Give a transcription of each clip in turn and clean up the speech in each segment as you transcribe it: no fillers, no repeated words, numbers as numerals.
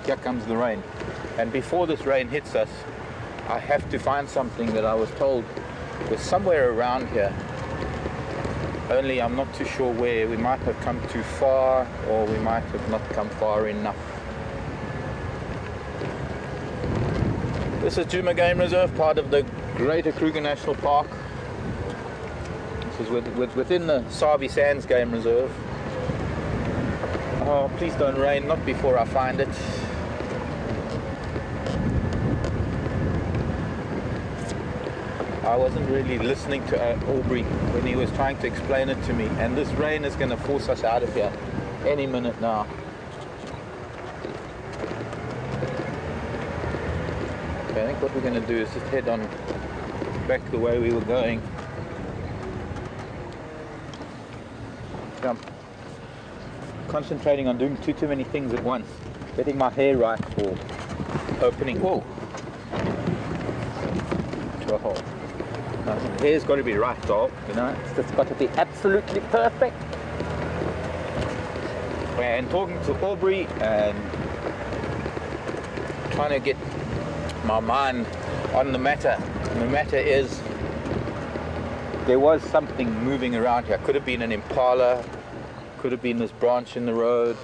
here comes the rain. And before this rain hits us, I have to find something that I was told was somewhere around here. Only I'm not too sure where. We might have come too far, or we might have not come far enough. This is Djuma Game Reserve, part of the Greater Kruger National Park. This is within the Sabi Sands Game Reserve. Oh, please don't rain, not before I find it. I wasn't really listening to Aubrey when he was trying to explain it to me, and this rain is going to force us out of here any minute now. Okay, I think what we're going to do is just head on back the way we were going. I'm concentrating on doing too many things at once. Getting my hair right for opening. Whoa! To a hole. No, the hair's got to be right, dog. You know, it's just got to be absolutely perfect. And talking to Aubrey and trying to get my mind on the matter. And the matter is, there was something moving around here. Could have been an impala, could have been this branch in the road,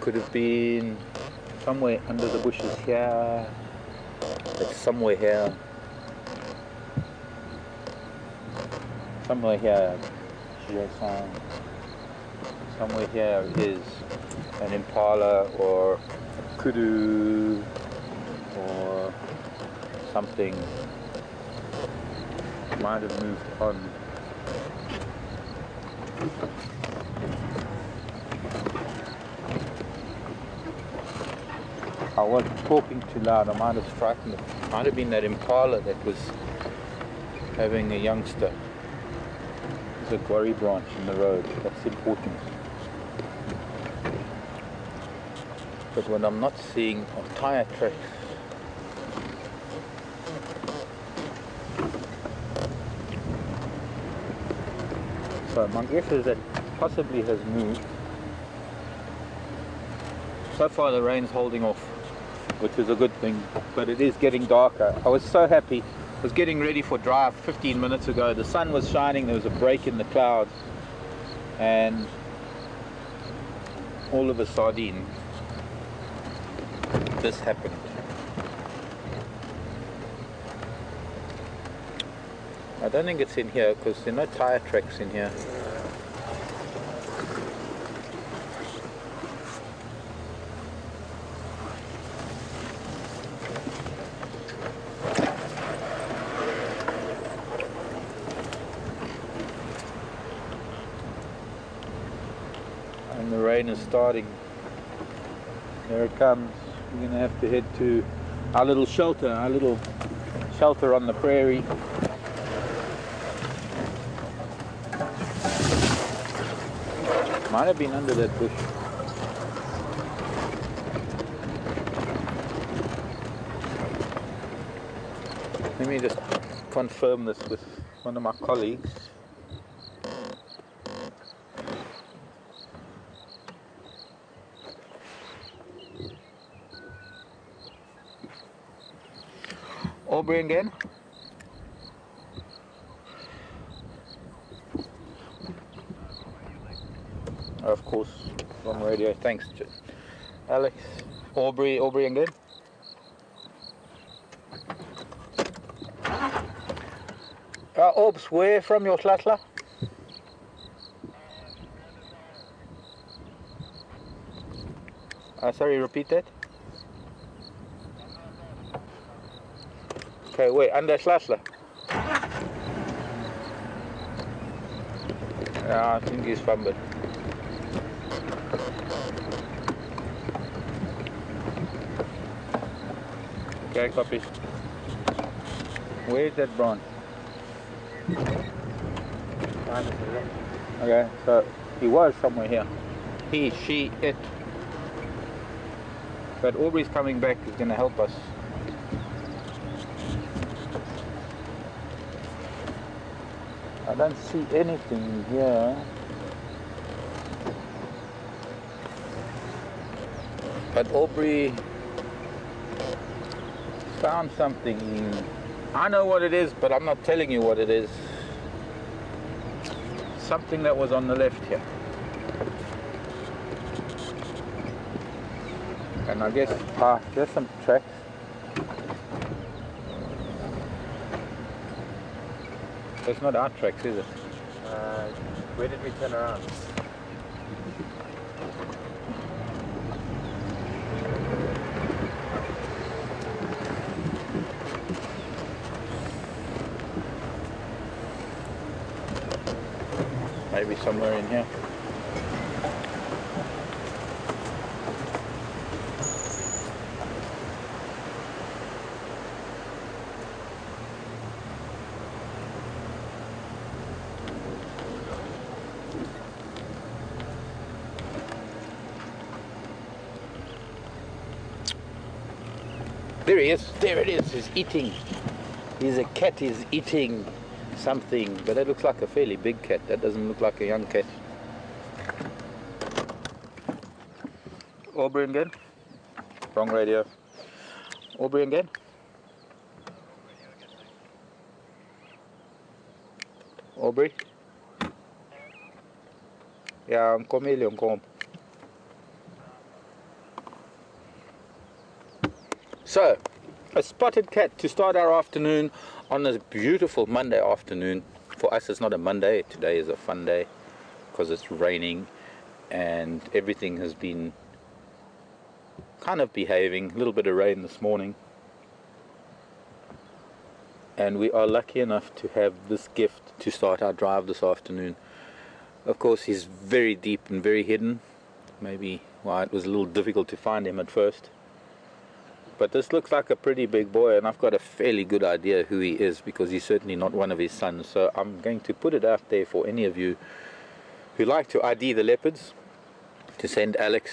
could have been somewhere under the bushes here. It's somewhere here. Somewhere here. Somewhere here is an impala or a kudu or something. Might have moved on. I was talking too loud. I might have frightened it. Might have been that impala that was having a youngster. There's a quarry branch in the road. That's important. But what I'm not seeing are tire tracks. So my guess is that possibly has moved. So far the rain's holding off, which is a good thing, but it is getting darker. I was so happy. I was getting ready for drive 15 minutes ago. The sun was shining, there was a break in the clouds, and all of a sudden this happened. I don't think it's in here because there are no tire tracks in here. And the rain is starting. There it comes. We're going to have to head to our little shelter on the prairie. Might have been under that bush. Let me just confirm this with one of my colleagues. Aubrey again? Of course, on radio. Thanks, Alex. Aubrey again. Orbs, where from your Tlatla? Sorry, repeat that. Okay, wait, under Tlatla. Yeah, I think he's fumbled. Okay, copy. Where is that branch? Okay, so he was somewhere here. He, she, it. But Aubrey's coming back, is going to help us. I don't see anything here. But Aubrey found something. I know what it is, but I'm not telling you what it is. Something that was on the left here. And I guess there's some tracks. That's not our tracks, is it? Where did we turn around? Maybe somewhere in here. There he is. There it is. He's eating. He's a cat. He's eating something, but that looks like a fairly big cat. That doesn't look like a young cat. Aubrey again. Wrong radio. Aubrey again. Aubrey. Yeah, I'm coming. So, a spotted cat to start our afternoon on this beautiful Monday afternoon. For us it's not a Monday, today is a fun day because it's raining and everything has been kind of behaving. A little bit of rain this morning. And we are lucky enough to have this gift to start our drive this afternoon. Of course he's very deep and very hidden. Maybe why it was a little difficult to find him at first. But this looks like a pretty big boy, and I've got a fairly good idea who he is because he's certainly not one of his sons. So I'm going to put it out there for any of you who like to ID the leopards to send Alex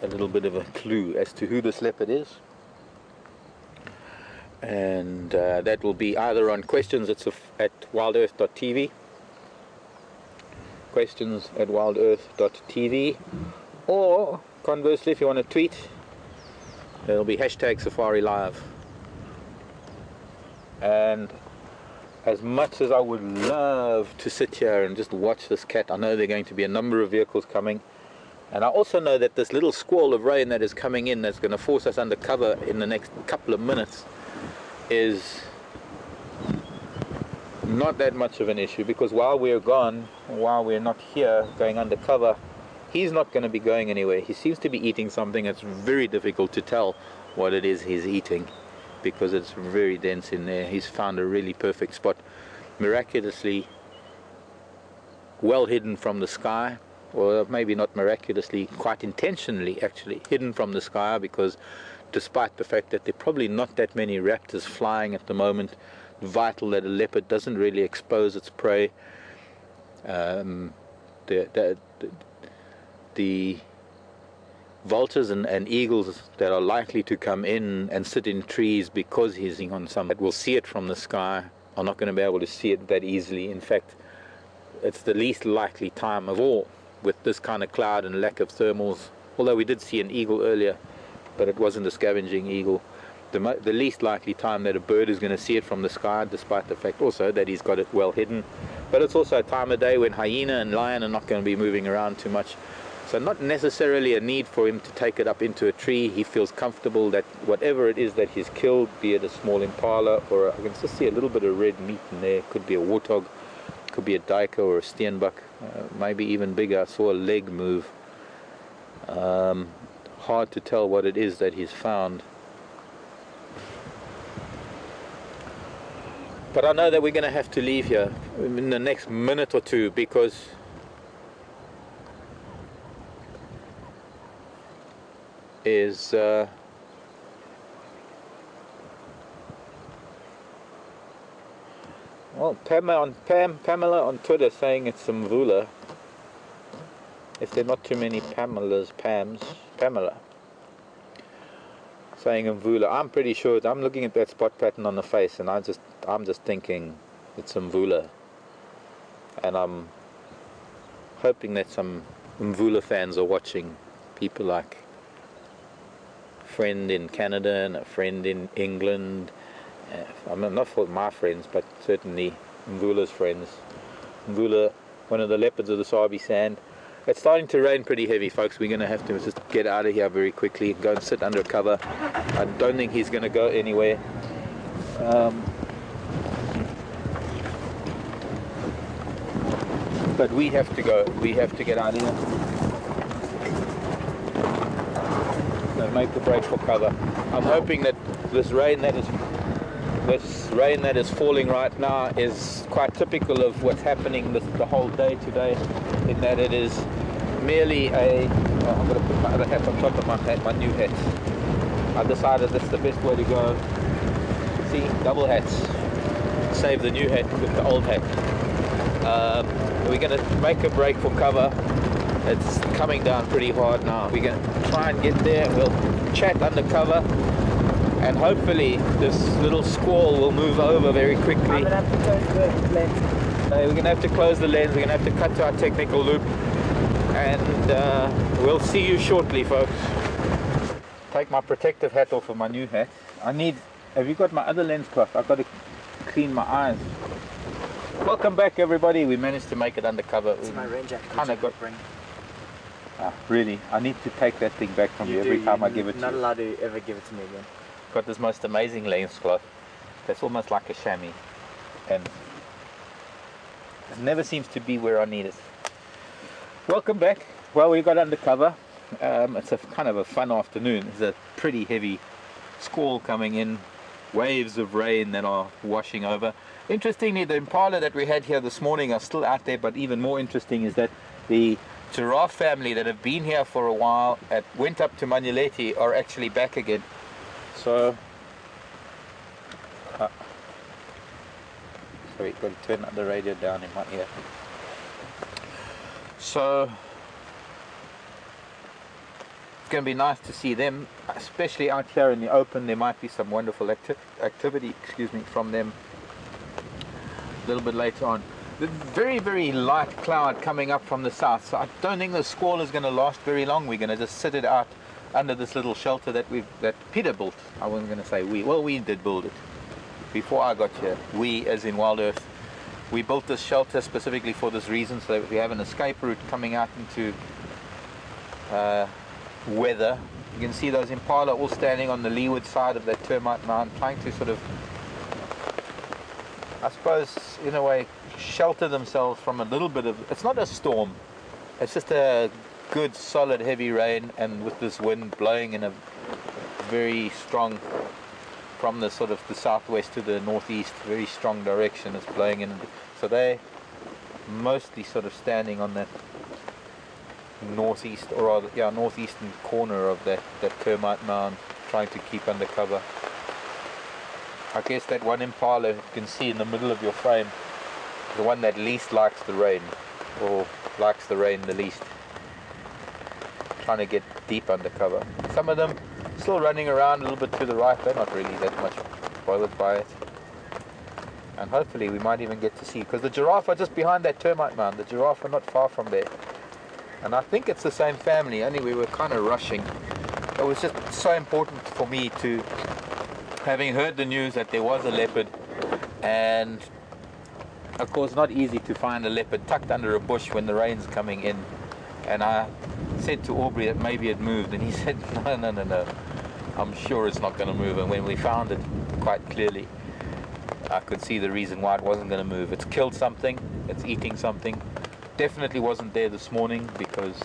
a little bit of a clue as to who this leopard is. And that will be either on questions at WildEarthTV, questions at WildEarth.tv, or conversely, if you want to tweet, there'll be hashtag Safari Live. And as much as I would love to sit here and just watch this cat, I know there are going to be a number of vehicles coming. And I also know that this little squall of rain that is coming in, that's going to force us under cover in the next couple of minutes, is not that much of an issue, because while we're gone, while we're not here going undercover, he's not going to be going anywhere. He seems to be eating something. It's very difficult to tell what it is he's eating because it's very dense in there. He's found a really perfect spot, miraculously well hidden from the sky, or maybe not miraculously, quite intentionally actually hidden from the sky, because despite the fact that there are probably not that many raptors flying at the moment, vital that a leopard doesn't really expose its prey. The vultures and eagles that are likely to come in and sit in trees because he's on some that will see it from the sky are not going to be able to see it that easily. In fact, it's the least likely time of all with this kind of cloud and lack of thermals. Although we did see an eagle earlier, but it wasn't a scavenging eagle. The least likely time that a bird is going to see it from the sky, despite the fact also that he's got it well hidden. But it's also a time of day when hyena and lion are not going to be moving around too much. So not necessarily a need for him to take it up into a tree. He feels comfortable that whatever it is that he's killed, be it a small impala, or I can just see a little bit of red meat in there. Could be a warthog, could be a duiker or a steenbok, maybe even bigger. I saw a leg move. Hard to tell what it is that he's found. But I know that we're going to have to leave here in the next minute or two, because well, Pamela on Twitter saying it's some Mvula. If there are not too many Pamela saying Mvula. I'm pretty sure. I'm looking at that spot pattern on the face, and I'm just thinking it's Mvula, and I'm hoping that some Mvula fans are watching. People like friend in Canada and a friend in England. I'm not for my friends, but certainly Mvula's friends. Mvula, one of the leopards of the Sabi Sand. It's starting to rain pretty heavy, folks. We're going to have to just get out of here very quickly and go and sit under cover. I don't think he's going to go anywhere. But we have to go. We have to get out of here. So make the break for cover. I'm hoping that this rain that is falling right now is quite typical of what's happening the whole day today, in that it is merely a... Oh, I'm going to put my other hat on top of my hat, my new hat. I decided that's the best way to go. See, double hats. Save the new hat with the old hat. We're going to make a break for cover. It's coming down pretty hard now. We're going to try and get there. We'll chat under cover. And hopefully this little squall will move over very quickly. I'm going to have to close the lens. We're going to have to close the lens. We're going to have to cut to our technical loop. And we'll see you shortly, folks. Take my protective hat off of my new hat. Have you got my other lens cloth? I've got to clean my eyes. Welcome back, everybody. We managed to make it undercover. It's my rain jacket. Kind of got... really? I need to take that thing back from you every time I give it to you. Not allowed to ever give it to me again. Got this most amazing lens cloth that's almost like a chamois, and it never seems to be where I need it. Welcome back. Well, we got undercover. It's a kind of a fun afternoon. There's a pretty heavy squall coming in, waves of rain that are washing over. Interestingly, the impala that we had here this morning are still out there, but even more interesting is that the giraffe family that have been here for a while went up to Manuleti are actually back again. So, sorry, got to turn the radio down in my ear. So, it's going to be nice to see them, especially out here in the open. There might be some wonderful activity, from them a little bit later on. The very, very light cloud coming up from the south, so I don't think the squall is going to last very long. We're going to just sit it out under this little shelter that Peter built. I wasn't going to say we. Well, we did build it before I got here. We, as in Wild Earth, we built this shelter specifically for this reason, so that we have an escape route coming out into weather. You can see those impala all standing on the leeward side of that termite mound, trying to sort of, I suppose, in a way, shelter themselves from a little bit of... It's not a storm. It's just a good, solid, heavy rain, and with this wind blowing in a very strong, from the sort of the southwest to the northeast, very strong direction it's blowing in. So they're mostly sort of standing on that northeast, or rather, yeah, northeastern corner of that termite mound, trying to keep under cover. I guess that one impala you can see in the middle of your frame, the one that least likes the rain, or likes the rain the least, trying to get deep under cover. Some of them still running around a little bit to the right. They're not really that much bothered by it, and hopefully we might even get to see, because the giraffe are just behind that termite mound. The giraffe are not far from there, and I think it's the same family, only we were kind of rushing. It was just so important for me to, having heard the news that there was a leopard, and of course not easy to find a leopard tucked under a bush when the rain's coming in. And I said to Aubrey that maybe it moved, and he said no, I'm sure it's not going to move. And when we found it quite clearly, I could see the reason why it wasn't going to move. It's killed something, it's eating something. Definitely wasn't there this morning, because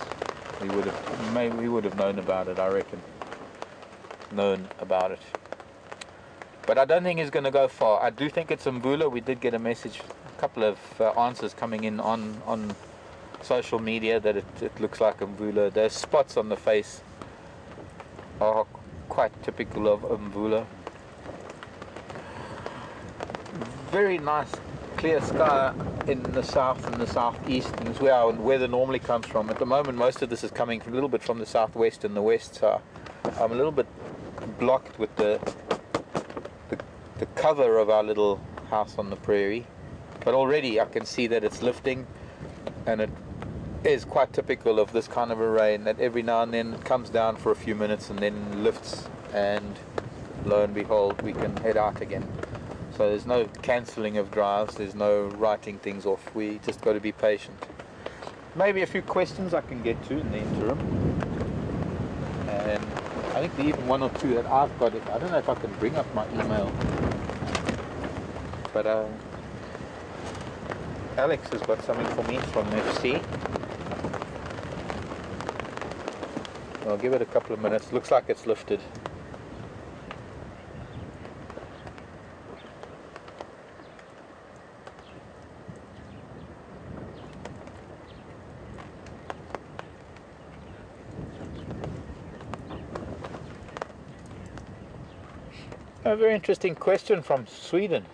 we would have known about it, I reckon. Known about it. But I don't think it's going to go far. I do think it's Mvula. We did get a message, a couple of answers coming in on social media that it looks like Mvula. Those spots on the face are quite typical of Mvula. Very nice clear sky in the south and the southeast, and it's where our weather normally comes from. At the moment, most of this is coming from a little bit from the southwest and the west, so I'm a little bit blocked with the cover of our little house on the prairie. But already I can see that it's lifting, and it is quite typical of this kind of a rain, that every now and then it comes down for a few minutes and then lifts and lo and behold, we can head out again. So there's no cancelling of drives, there's no writing things off. We just got to be patient. Maybe a few questions I can get to in the interim, and I think there are even one or two that I've got. I don't know if I can bring up my email, but Alex has got something for me from FC. I'll give it a couple of minutes. Looks like it's lifted. A very interesting question from Sweden.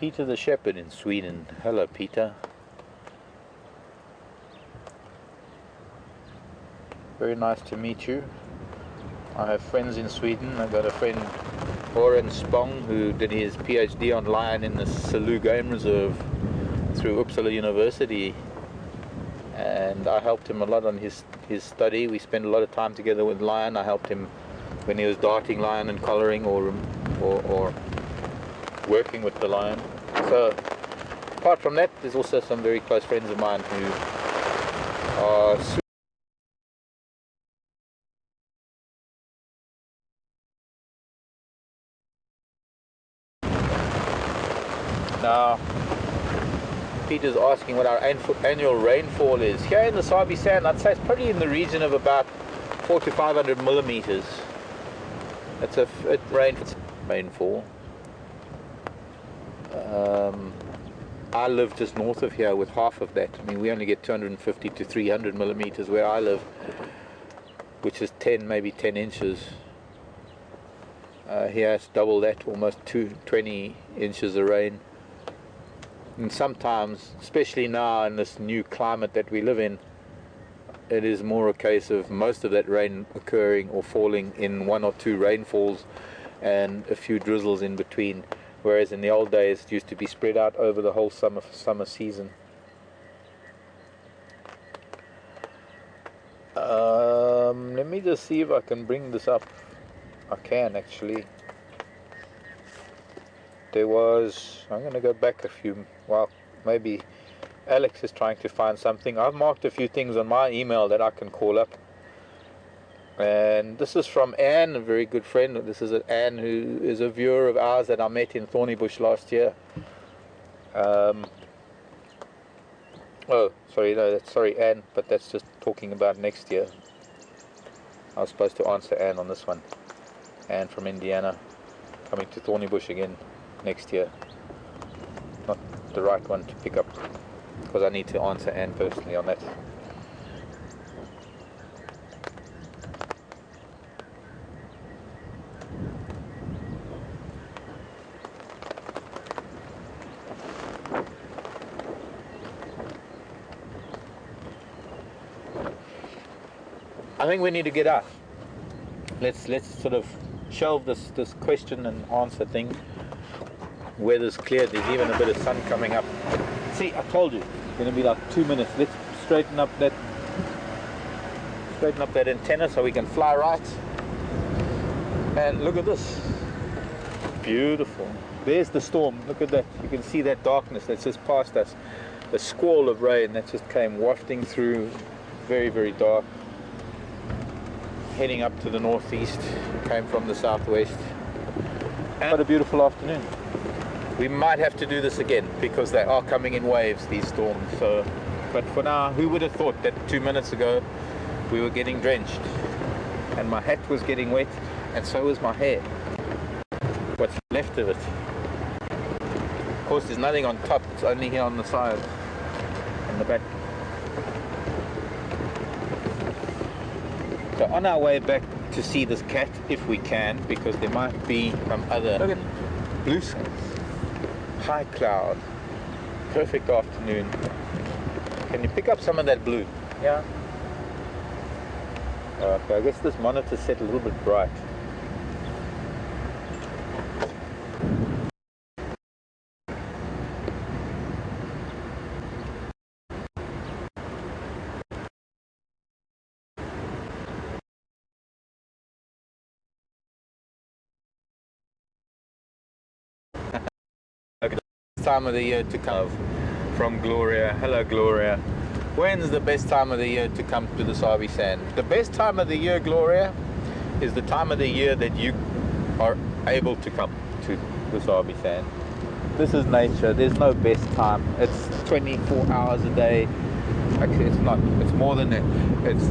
Peter the Shepherd in Sweden. Hello, Peter. Very nice to meet you. I have friends in Sweden. I've got a friend, Oren Spong, who did his PhD on lion in the Selous Game Reserve through Uppsala University, and I helped him a lot on his study. We spent a lot of time together with lion. I helped him when he was darting lion and collaring or working with the lion. So apart from that, there's also some very close friends of mine who are now. Peter's asking what our annual rainfall is. Here in the Sabi Sand, I'd say it's probably in the region of about 400 to 500 millimeters. It's rainfall. I live just north of here with half of that. I mean, we only get 250 to 300 millimeters where I live, which is 10, maybe 10 inches. Here it's double that, almost 20 inches of rain. And sometimes, especially now in this new climate that we live in, it is more a case of most of that rain occurring or falling in one or two rainfalls and a few drizzles in between, whereas in the old days it used to be spread out over the whole summer season. Let me just see if I can bring this up. I can actually. There was, I'm going to go back a few, well, maybe Alex is trying to find something. I've marked a few things on my email that I can call up. And this is from Anne, a very good friend. This is Anne, who is a viewer of ours that I met in Thornybush last year. Oh, sorry, no, sorry Anne, but that's just talking about next year. I was supposed to answer Anne on this one. Anne from Indiana, coming to Thornybush again next year. Not the right one to pick up, because I need to answer Anne personally on that. I think we need to get out. Let's sort of shelve this question and answer thing. Weather's cleared, there's even a bit of sun coming up. See, I told you, it's going to be like 2 minutes. Let's straighten up that antenna so we can fly right. And look at this. Beautiful. There's the storm. Look at that. You can see that darkness that's just past us. The squall of rain that just came wafting through. Very, very dark. Heading up to the northeast. Came from the southwest. And what a beautiful afternoon. We might have to do this again because they are coming in waves, these storms. So, but for now, who would have thought that 2 minutes ago we were getting drenched and my hat was getting wet and so was my hair. What's left of it. Of course, there's nothing on top, it's only here on the side and the back. So on our way back to see this cat, if we can, because there might be some other. Look at blue skies. High cloud, perfect afternoon. Can you pick up some of that blue? Yeah. Okay, I guess this monitor's set a little bit bright. time of the year to come? From Gloria. Hello, Gloria. When's the best time of the year to come to the Sabi Sand? The best time of the year, Gloria, is the time of the year that you are able to come to the Sabi Sand. This is nature. There's no best time. It's 24 hours a day. Actually, it's not. It's more than that. It's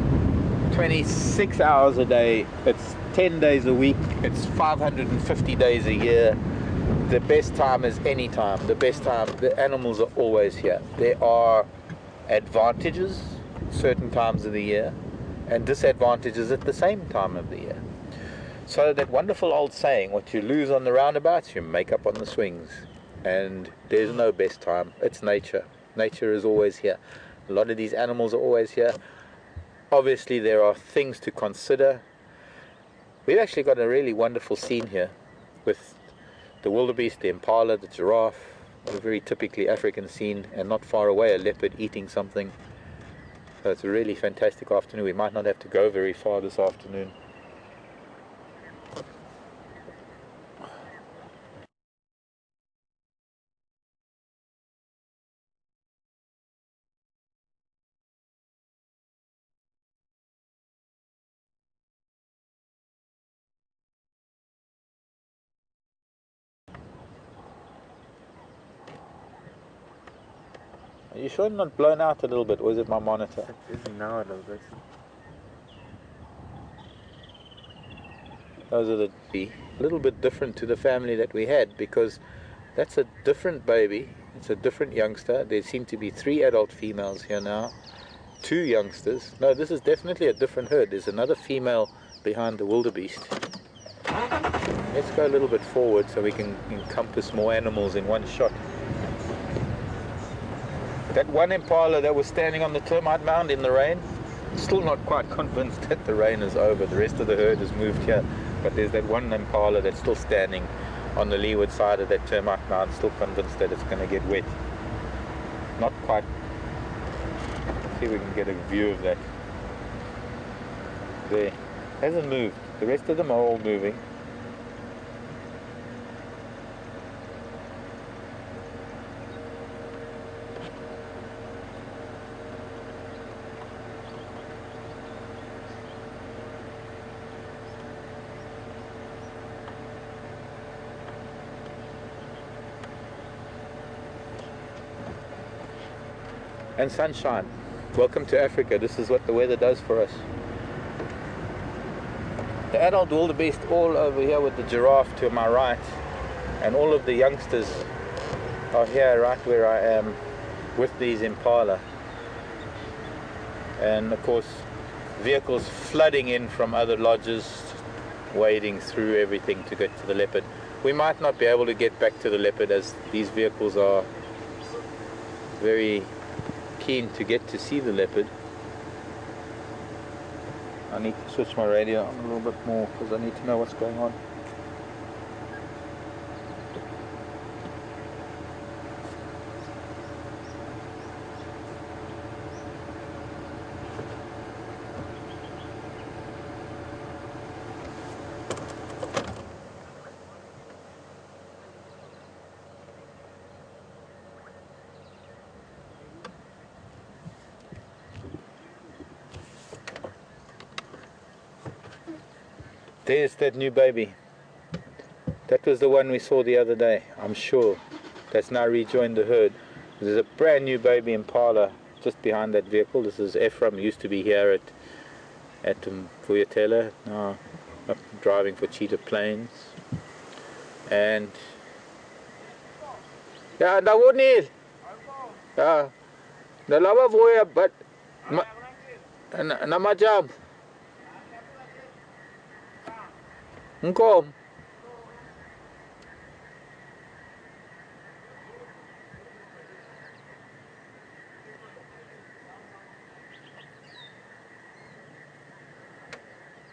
26 hours a day. It's 10 days a week. It's 550 days a year. The best time is any time. The best time. The animals are always here. There are advantages certain times of the year and disadvantages at the same time of the year. So that wonderful old saying, what you lose on the roundabouts, you make up on the swings. And there's no best time. It's nature. Nature is always here. A lot of these animals are always here. Obviously, there are things to consider. We've actually got a really wonderful scene here with the wildebeest, the impala, the giraffe, a very typically African scene, and not far away a leopard eating something. So it's a really fantastic afternoon. We might not have to go very far this afternoon. Are you sure it's not blown out a little bit, or is it my monitor? It is now a little bit. Those are a little bit different to the family that we had, because that's a different baby. It's a different youngster. There seem to be 3 adult females here now, 2 youngsters. No, this is definitely a different herd. There's another female behind the wildebeest. Let's go a little bit forward so we can encompass more animals in one shot. That one impala that was standing on the termite mound in the rain, still not quite convinced that the rain is over. The rest of the herd has moved here, but there's that one impala that's still standing on the leeward side of that termite mound, still convinced that it's going to get wet. Not quite. Let's see if we can get a view of that. There. Hasn't moved. The rest of them are all moving. And sunshine. Welcome to Africa. This is what the weather does for us. The adult wildebeest all over here with the giraffe to my right, and all of the youngsters are here right where I am with these impala. And of course, vehicles flooding in from other lodges, wading through everything to get to the leopard. We might not be able to get back to the leopard, as these vehicles are very keen to get to see the leopard. I need to switch my radio on a little bit more because I need to know what's going on. There's that new baby. That was the one we saw the other day, I'm sure. That's now rejoined the herd. There's a brand new baby impala just behind that vehicle. This is Ephraim, used to be here at Mvula, now up driving for Cheetah Plains. And yeah, that wouldn't it. Yeah, the lava voya, but na majam. Come.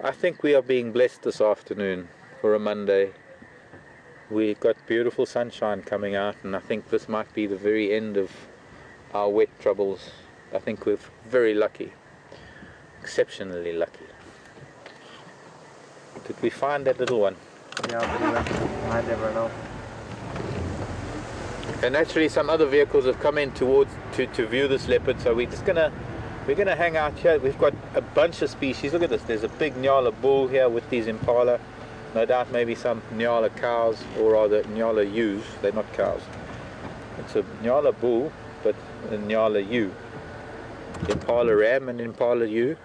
I think we are being blessed this afternoon for a Monday. We got beautiful sunshine coming out, and I think this might be the very end of our wet troubles. I think we're very lucky, exceptionally lucky. Did we find that little one? Yeah, but I never know. And naturally some other vehicles have come in towards to view this leopard, so we're gonna hang out here. We've got a bunch of species. Look at this, there's a big Nyala bull here with these impala. No doubt maybe some Nyala cows, or rather Nyala ewes. They're not cows. It's a Nyala bull, but a Nyala ewe. Impala ram and Impala ewe.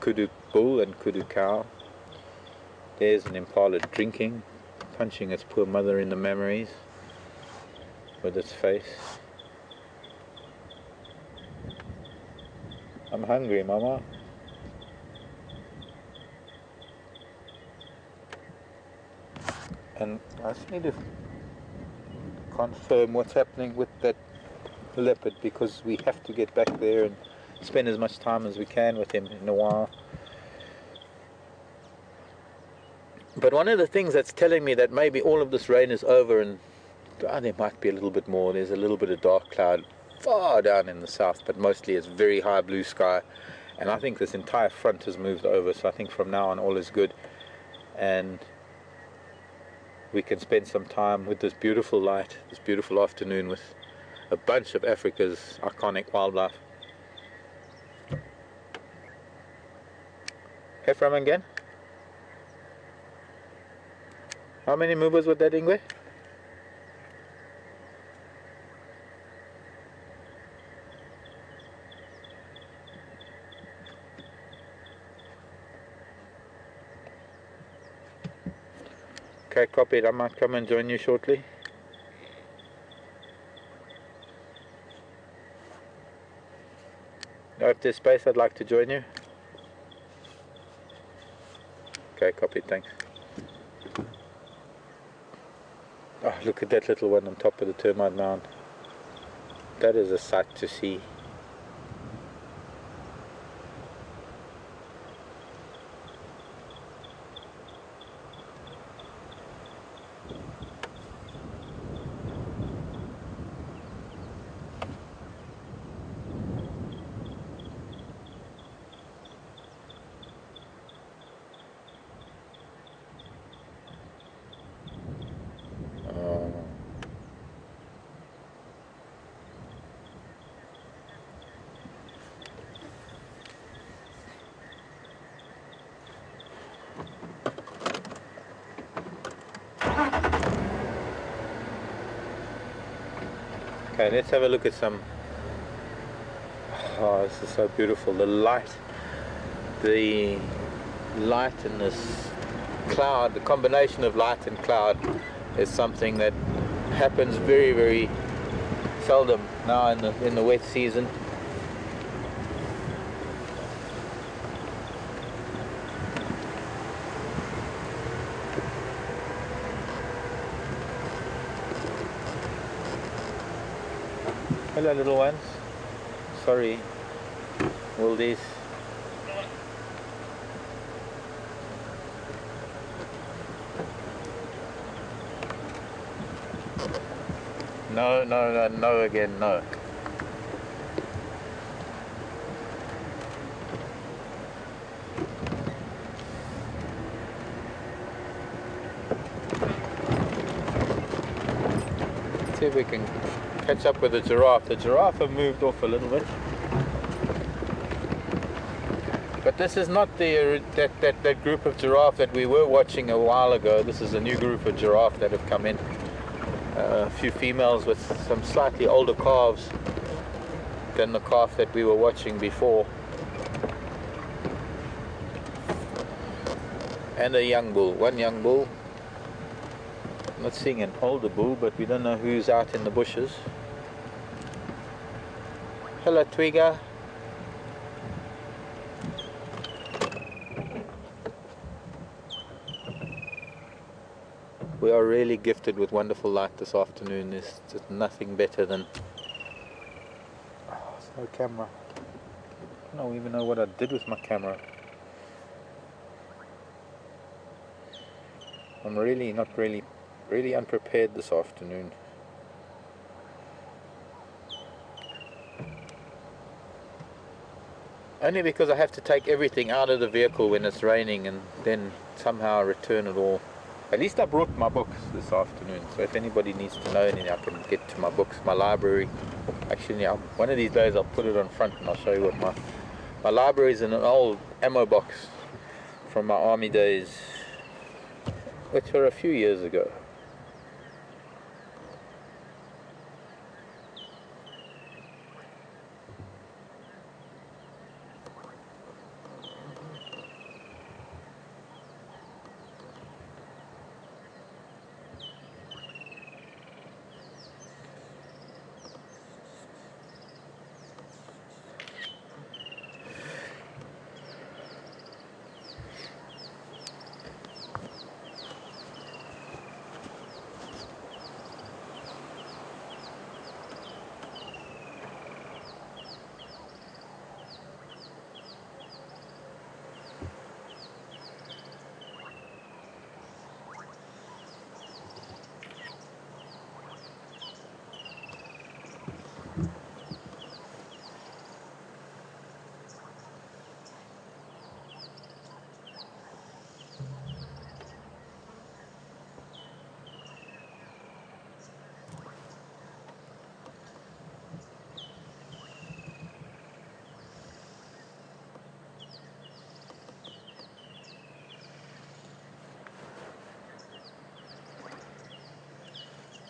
Kudu bull and kudu cow. There's an impala drinking, punching its poor mother in the memories with its face. I'm hungry, Mama. And I just need to confirm what's happening with that leopard, because we have to get back there and spend as much time as we can with him in a while. But one of the things that's telling me that maybe all of this rain is over, and there might be a little bit more. There's a little bit of dark cloud far down in the south, but mostly it's very high blue sky, and I think this entire front has moved over, so I think from now on all is good, and we can spend some time with this beautiful light, this beautiful afternoon, with a bunch of Africa's iconic wildlife. Hefram again? How many movers with that, Ingwe? Okay, copied. I might come and join you shortly. If there's space, I'd like to join you. Okay, copied. Thanks. Oh, look at that little one on top of the termite mound. That is a sight to see. Okay, let's have a look at some. Oh, this is so beautiful. The light in this cloud, the combination of light and cloud is something that happens very, very seldom now in the wet season. Hello, little ones. Sorry, wildies. No, no, no, no again, no. Let's see if we can catch up with the giraffe. The giraffe have moved off a little bit, but this is not that group of giraffe that we were watching a while ago. This is a new group of giraffe that have come in. A few females with some slightly older calves than the calf that we were watching before, and a young bull, one young bull. I'm not seeing an older bull, but we don't know who's out in the bushes. Hello, Twiga. We are really gifted with wonderful light this afternoon. There's just nothing better than... Oh, there's no camera. I don't even know what I did with my camera. I'm really really unprepared this afternoon. Only because I have to take everything out of the vehicle when it's raining and then somehow return it all At least I brought my books this afternoon, so if anybody needs to know anything, I can get to my books, my library. Actually, yeah, one of these days I'll put it on front and I'll show you what my library is in an old ammo box from my army days, which were a few years ago.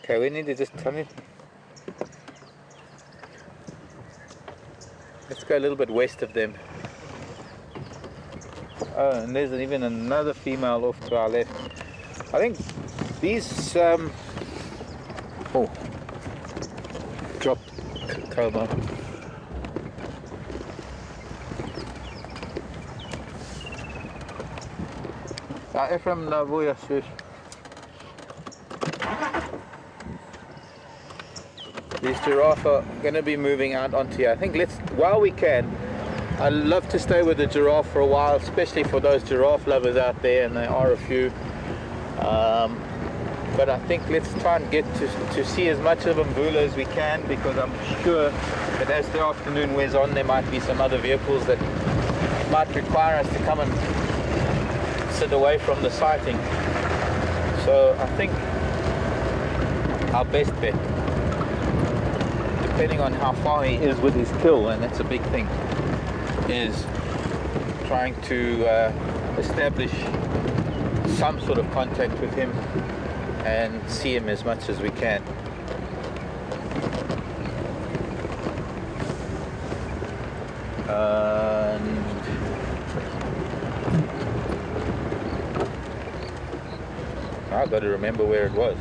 Okay, we need to just turn it. Let's go a little bit west of them. Oh, and there's even another female off to our left. I think these oh, dropped coma. Ephraim Mvula. These giraffe are going to be moving out onto here. I think while we can, I'd love to stay with the giraffe for a while, especially for those giraffe lovers out there, and there are a few. But I think let's try and get to see as much of Mvula as we can, because I'm sure that as the afternoon wears on, there might be some other vehicles that might require us to come and sit away from the sighting. So I think our best bet, depending on how far he is with his kill, and that's a big thing, is trying to establish some sort of contact with him and see him as much as we can. And I've got to remember where it was.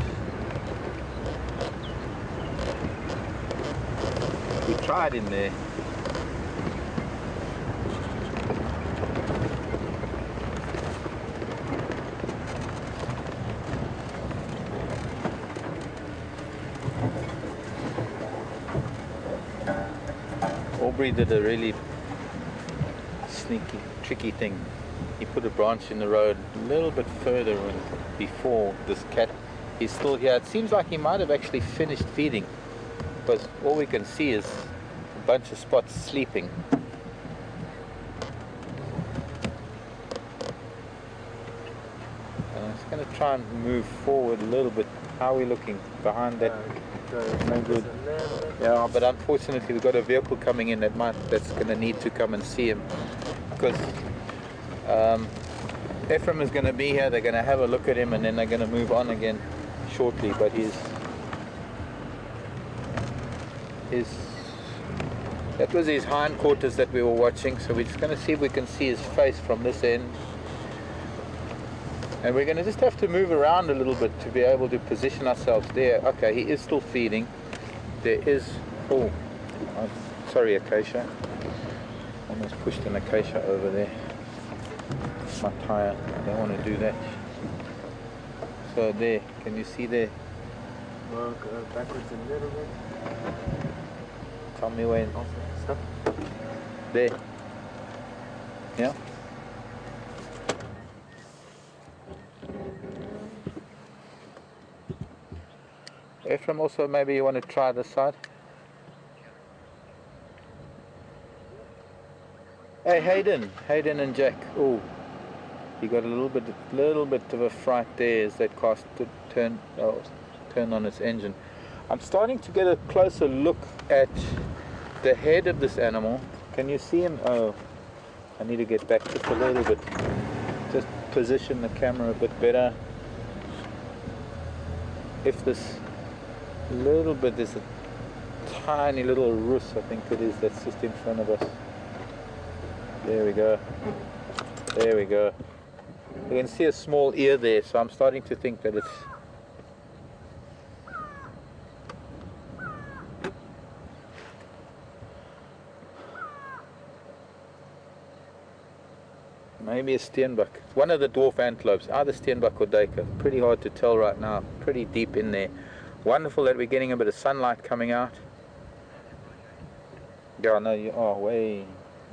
We tried in there. Aubrey did a really sneaky, tricky thing. He put a branch in the road a little bit further before this cat. He's still here. It seems like he might have actually finished feeding, because all we can see is a bunch of spots sleeping. And I'm just going to try and move forward a little bit. How are we looking behind that? No good. Yeah, but unfortunately we've got a vehicle coming in that's going to need to come and see him, because Ephraim is going to be here. They're going to have a look at him, and then they're going to move on again shortly. But that was his hindquarters that we were watching, so we're just going to see if we can see his face from this end. And we're going to just have to move around a little bit to be able to position ourselves there. Okay, he is still feeding. There is... Oh, sorry, acacia. Almost pushed an acacia over there. My tire. I don't want to do that. So there, can you see there? Well, go backwards a little bit. Tell me when. Stop. There. Yeah? Ephraim, also maybe you want to try this side. Hey, Hayden and Jack. Oh, He got a little bit of a fright there as that car turned on its engine. I'm starting to get a closer look at the head of this animal. Can you see him? Oh, I need to get back just a little bit. Just position the camera a bit better. If this little bit, there's a tiny little rus, I think it is, that's just in front of us. There we go. There we go. You can see a small ear there, so I'm starting to think that it's maybe a steenbok. One of the dwarf antelopes, either steenbok or duiker. Pretty hard to tell right now, pretty deep in there. Wonderful that we're getting a bit of sunlight coming out. Yeah, no, you are way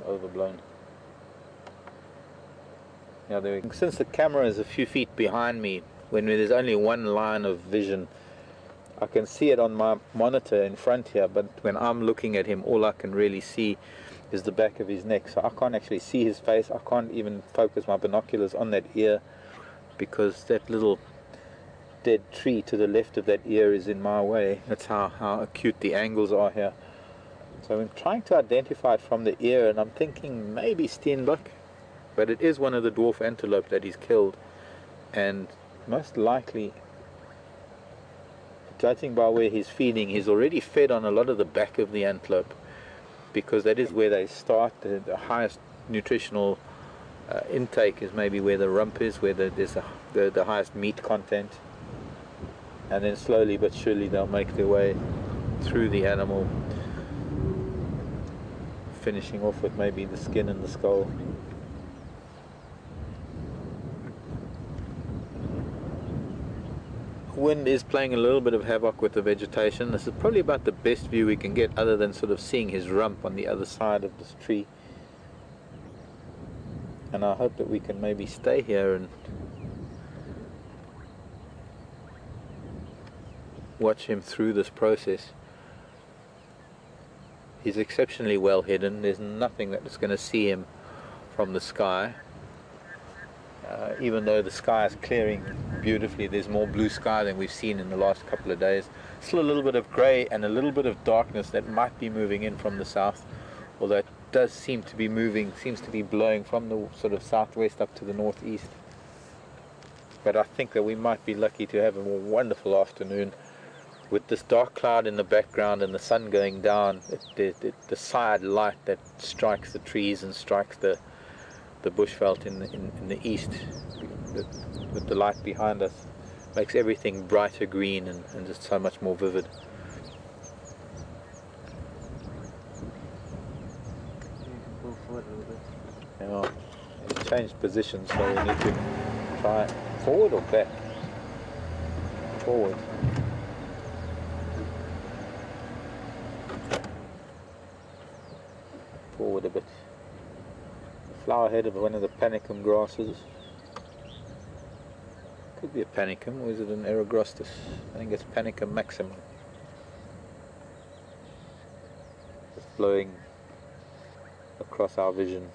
overblown. Yeah, since the camera is a few feet behind me, when there's only one line of vision, I can see it on my monitor in front here, but when I'm looking at him, all I can really see is the back of his neck, so I can't actually see his face. I can't even focus my binoculars on that ear because that little dead tree to the left of that ear is in my way. That's how acute the angles are here. So I'm trying to identify it from the ear, and I'm thinking maybe steenbok, but it is one of the dwarf antelope that he's killed, and most likely, judging by where he's feeding, he's already fed on a lot of the back of the antelope, because that is where they start. The highest nutritional intake is maybe where the rump is, where there's the highest meat content, and then slowly but surely they'll make their way through the animal, finishing off with maybe the skin and the skull. Wind is playing a little bit of havoc with the vegetation. This is probably about the best view we can get, other than sort of seeing his rump on the other side of this tree. And I hope that we can maybe stay here and watch him through this process. He's exceptionally well hidden. There's nothing that's going to see him from the sky. Even though the sky is clearing beautifully, there's more blue sky than we've seen in the last couple of days. Still a little bit of grey and a little bit of darkness that might be moving in from the south, although it does seem to be moving, seems to be blowing from the sort of southwest up to the northeast. But I think that we might be lucky to have a more wonderful afternoon with this dark cloud in the background and the sun going down. The side light that strikes the trees and strikes the bushveld in the east, with the light behind us, makes everything brighter green and just so much more vivid. Move forward a little bit. Yeah, it's changed positions, so we need to try forward or back. Forward. Forward a bit. Flower head of one of the panicum grasses. Could be a panicum, or is it an eragrostis? I think it's Panicum maximum. Just blowing across our vision.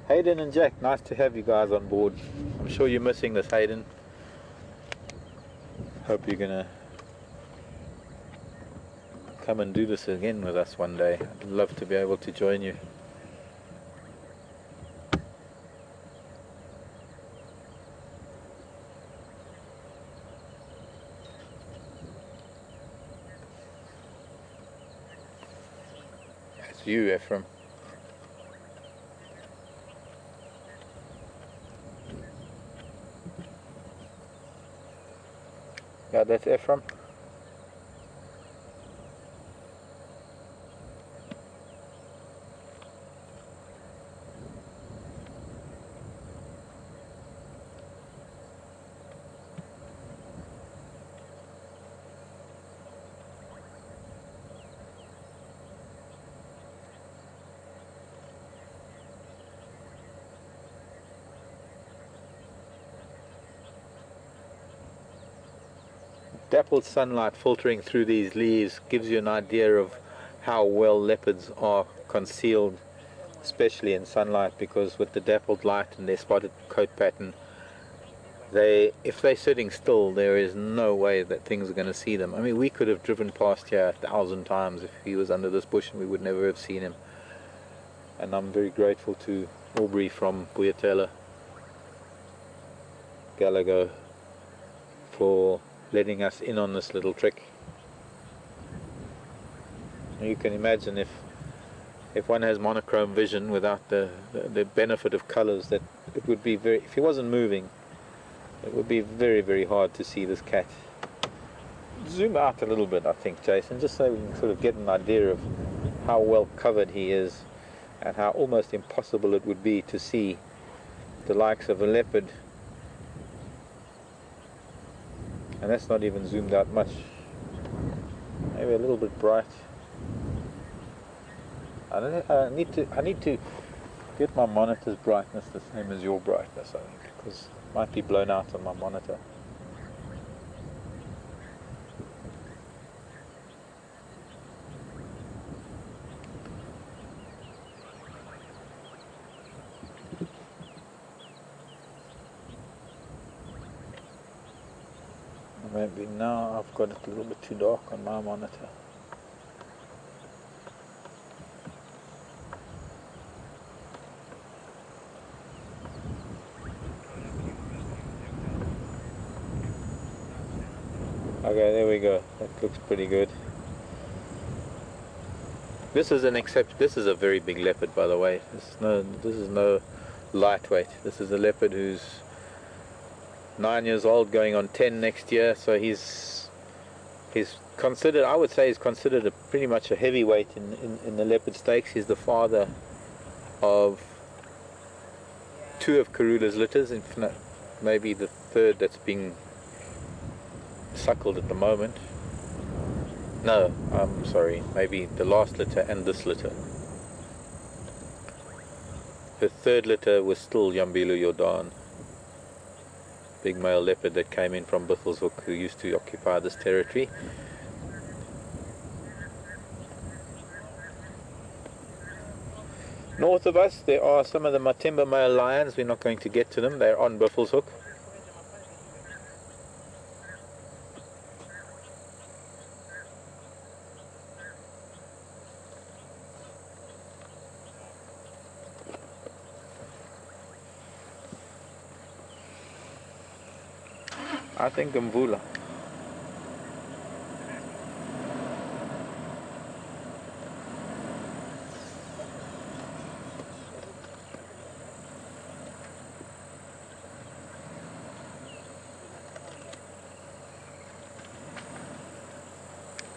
Hayden and Jack, nice to have you guys on board. I'm sure you're missing this, Hayden. Hope you're gonna come and do this again with us one day. I'd love to be able to join you. That's you, Ephraim. Yeah, that's Ephraim. Dappled sunlight filtering through these leaves gives you an idea of how well leopards are concealed especially in sunlight, because with the dappled light and their spotted coat pattern, if they're sitting still, there is no way that things are going to see them. I mean, we could have driven past here 1,000 times if he was under this bush and we would never have seen him. And I'm very grateful to Aubrey from Buyatela Gallagher for letting us in on this little trick. You can imagine if one has monochrome vision without the benefit of colors, that it would be very, if he wasn't moving, it would be very, very hard to see this cat. Zoom out a little bit, I think, Jason, just so we can sort of get an idea of how well covered he is and how almost impossible it would be to see the likes of a leopard. And that's not even zoomed out much. Maybe a little bit bright. I need to get my monitor's brightness the same as your brightness, I think, because it might be blown out on my monitor. Maybe now I've got it a little bit too dark on my monitor. Okay, there we go. That looks pretty good. This is this is a very big leopard, by the way. This is no lightweight. This is a leopard who's 9 years old, going on 10 next year. So he's considered, I would say, he's considered pretty much a heavyweight in the leopard stakes. He's the father of 2 of Karula's litters, maybe the 3rd that's being suckled at the moment. No, I'm sorry, maybe the last litter and this litter. The 3rd litter was still Yambilu Jordan, big male leopard that came in from Buffelshoek, who used to occupy this territory. North of us there are some of the Matimba male lions. We're not going to get to them, they're on Buffelshoek. I think Mvula.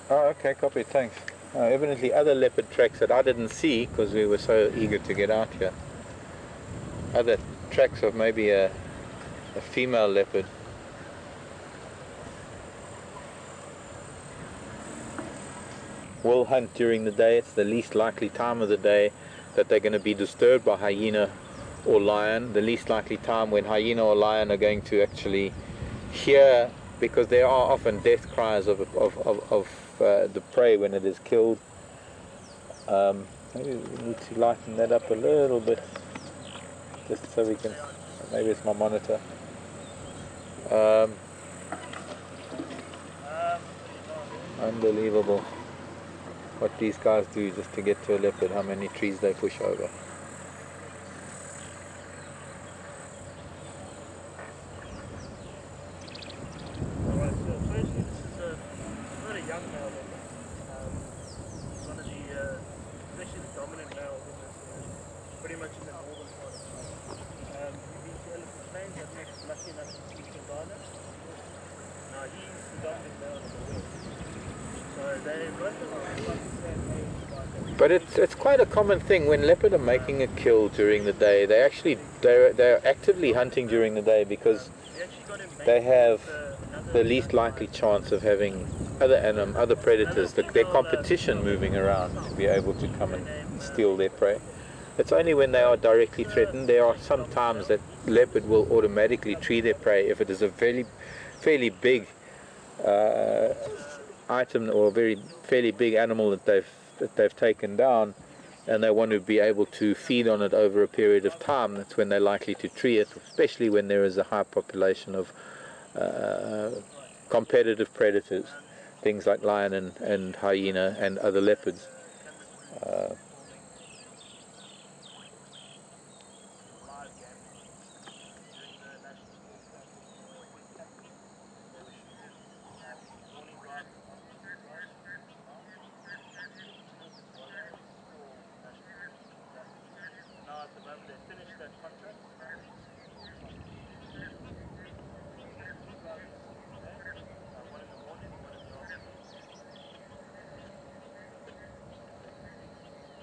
Oh, okay, copy, thanks. Evidently other leopard tracks that I didn't see because we were so eager to get out here. Other tracks of maybe a female leopard. Will hunt during the day. It's the least likely time of the day that they're going to be disturbed by hyena or lion. The least likely time when hyena or lion are going to actually hear, because there are often death cries of the prey when it is killed. Maybe we need to lighten that up a little bit, just so we can, maybe it's my monitor. Unbelievable what these guys do just to get to a leopard, how many trees they push over. Alright, so firstly, this is not a young male leopard. It's one of the, especially the dominant males in this, pretty much in the northern part of China. We've been to elephant plains, I've been lucky enough to speak to Ghana. Now he's the dominant male in the west. So they both of them are like the same age. But it's quite a common thing when leopard are making a kill during the day. They're actively hunting during the day because they have the least likely chance of having other predators, their competition moving around to be able to come and steal their prey. It's only when they are directly threatened. There are some times that leopard will automatically tree their prey if it is a fairly big item or a fairly big animal that they've taken down. and they want to be able to feed on it over a period of time. That's when they're likely to tree it, especially when there is a high population of competitive predators, things like lion and hyena and other leopards.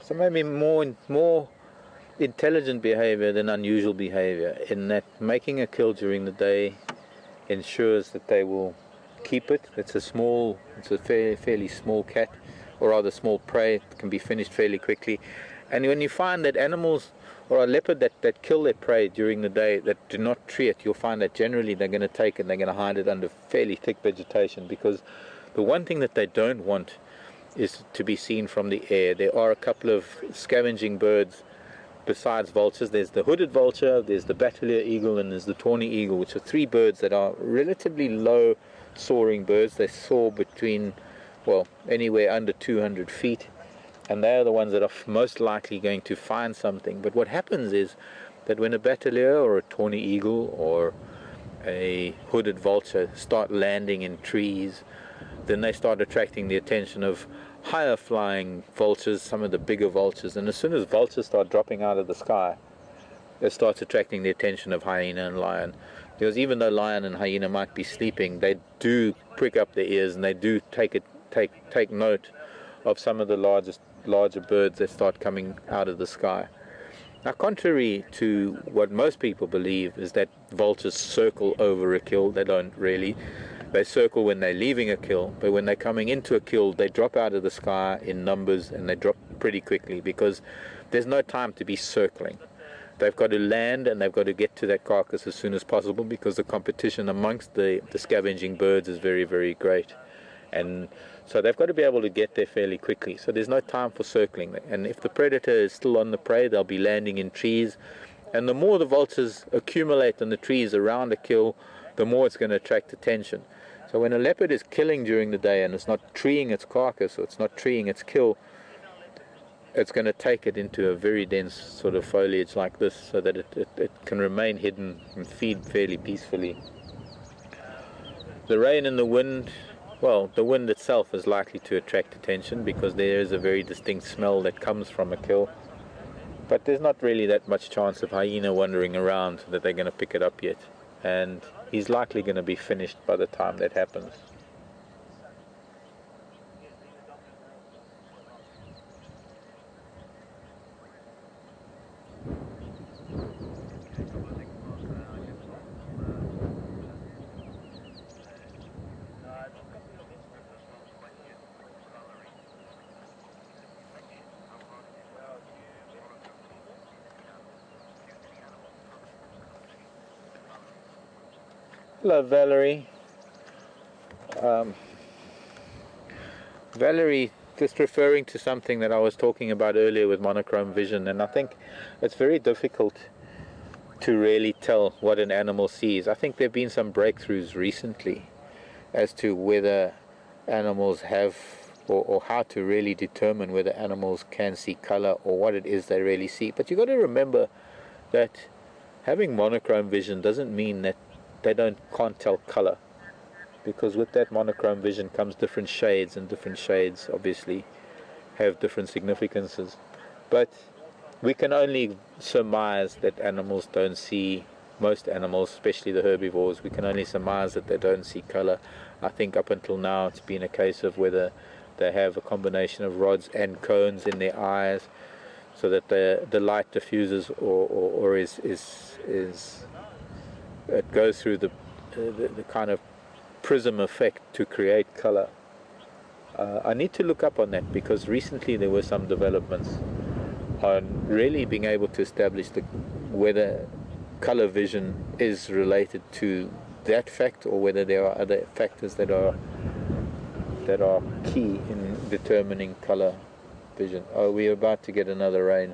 So maybe more intelligent behavior than unusual behavior, in that making a kill during the day ensures that they will keep it. It's a fairly small cat, or rather small prey. It can be finished fairly quickly. And when you find that animals, or a leopard that kill their prey during the day, that do not tree it, you'll find that generally they're going to take it and they're going to hide it under fairly thick vegetation, because the one thing that they don't want is to be seen from the air. There are a couple of scavenging birds besides vultures. There's the hooded vulture, there's the battalier eagle, and there's the tawny eagle, which are three birds that are relatively low soaring birds. They soar between, well, anywhere under 200 feet, and they are the ones that are most likely going to find something. But what happens is that when a battalier or a tawny eagle or a hooded vulture start landing in trees, then they start attracting the attention of higher flying vultures, some of the bigger vultures, and as soon as vultures start dropping out of the sky, it starts attracting the attention of hyena and lion. Because even though lion and hyena might be sleeping, they do prick up their ears and they do take note of some of the larger birds that start coming out of the sky. Now, contrary to what most people believe, is that vultures circle over a kill. They don't really. They circle when they're leaving a kill, but when they're coming into a kill, they drop out of the sky in numbers, and they drop pretty quickly because there's no time to be circling. They've got to land and they've got to get to that carcass as soon as possible, because the competition amongst the scavenging birds is very, very great. And so they've got to be able to get there fairly quickly. So there's no time for circling. And if the predator is still on the prey, they'll be landing in trees. And the more the vultures accumulate in the trees around a kill, the more it's going to attract attention. So when a leopard is killing during the day and it's not treeing its carcass, or it's not treeing its kill, it's going to take it into a very dense sort of foliage like this, so that it can remain hidden and feed fairly peacefully. The rain and the wind, well, the wind itself is likely to attract attention because there is a very distinct smell that comes from a kill. But there's not really that much chance of hyena wandering around that they're going to pick it up yet. And he's likely going to be finished by the time that happens. Hello, Valerie. Valerie, just referring to something that I was talking about earlier with monochrome vision, and I think it's very difficult to really tell what an animal sees. I think there have been some breakthroughs recently as to whether animals have, or how to really determine whether animals can see color or what it is they really see. But you've got to remember that having monochrome vision doesn't mean that they can't tell color, because with that monochrome vision comes different shades, and different shades obviously have different significances. But we can only surmise that animals don't see, most animals, especially the herbivores, we can only surmise that they don't see color. I think up until now it's been a case of whether they have a combination of rods and cones in their eyes, so that the light diffuses or it goes through the kind of prism effect to create color. I need to look up on that, because recently there were some developments on really being able to establish whether color vision is related to that fact, or whether there are other factors that are key in determining color vision. Oh, we're about to get another rain.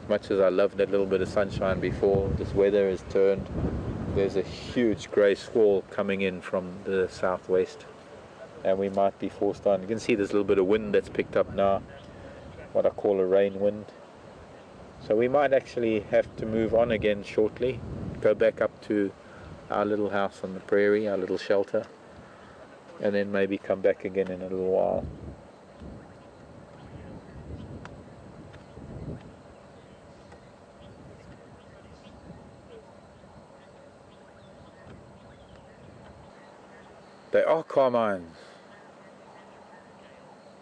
As much as I loved that little bit of sunshine before, this weather has turned. There's a huge grey squall coming in from the southwest, and we might be forced on. You can see there's a little bit of wind that's picked up now, what I call a rain wind. So we might actually have to move on again shortly, go back up to our little house on the prairie, our little shelter, and then maybe come back again in a little while. They are carmines.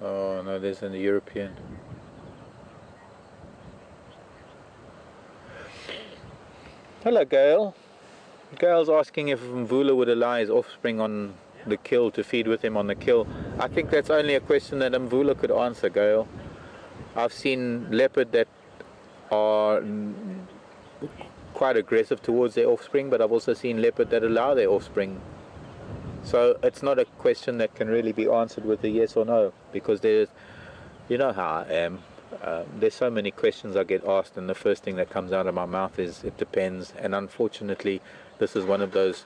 Oh no, there's an European. Hello, Gail. Gail's asking if Mvula would allow his offspring on the kill to feed with him on the kill. I think that's only a question that Mvula could answer, Gail. I've seen leopard that are quite aggressive towards their offspring, but I've also seen leopard that allow their offspring. So it's not a question that can really be answered with a yes or no, because there's, you know how I am. There's so many questions I get asked, and the first thing that comes out of my mouth is it depends. And unfortunately, this is one of those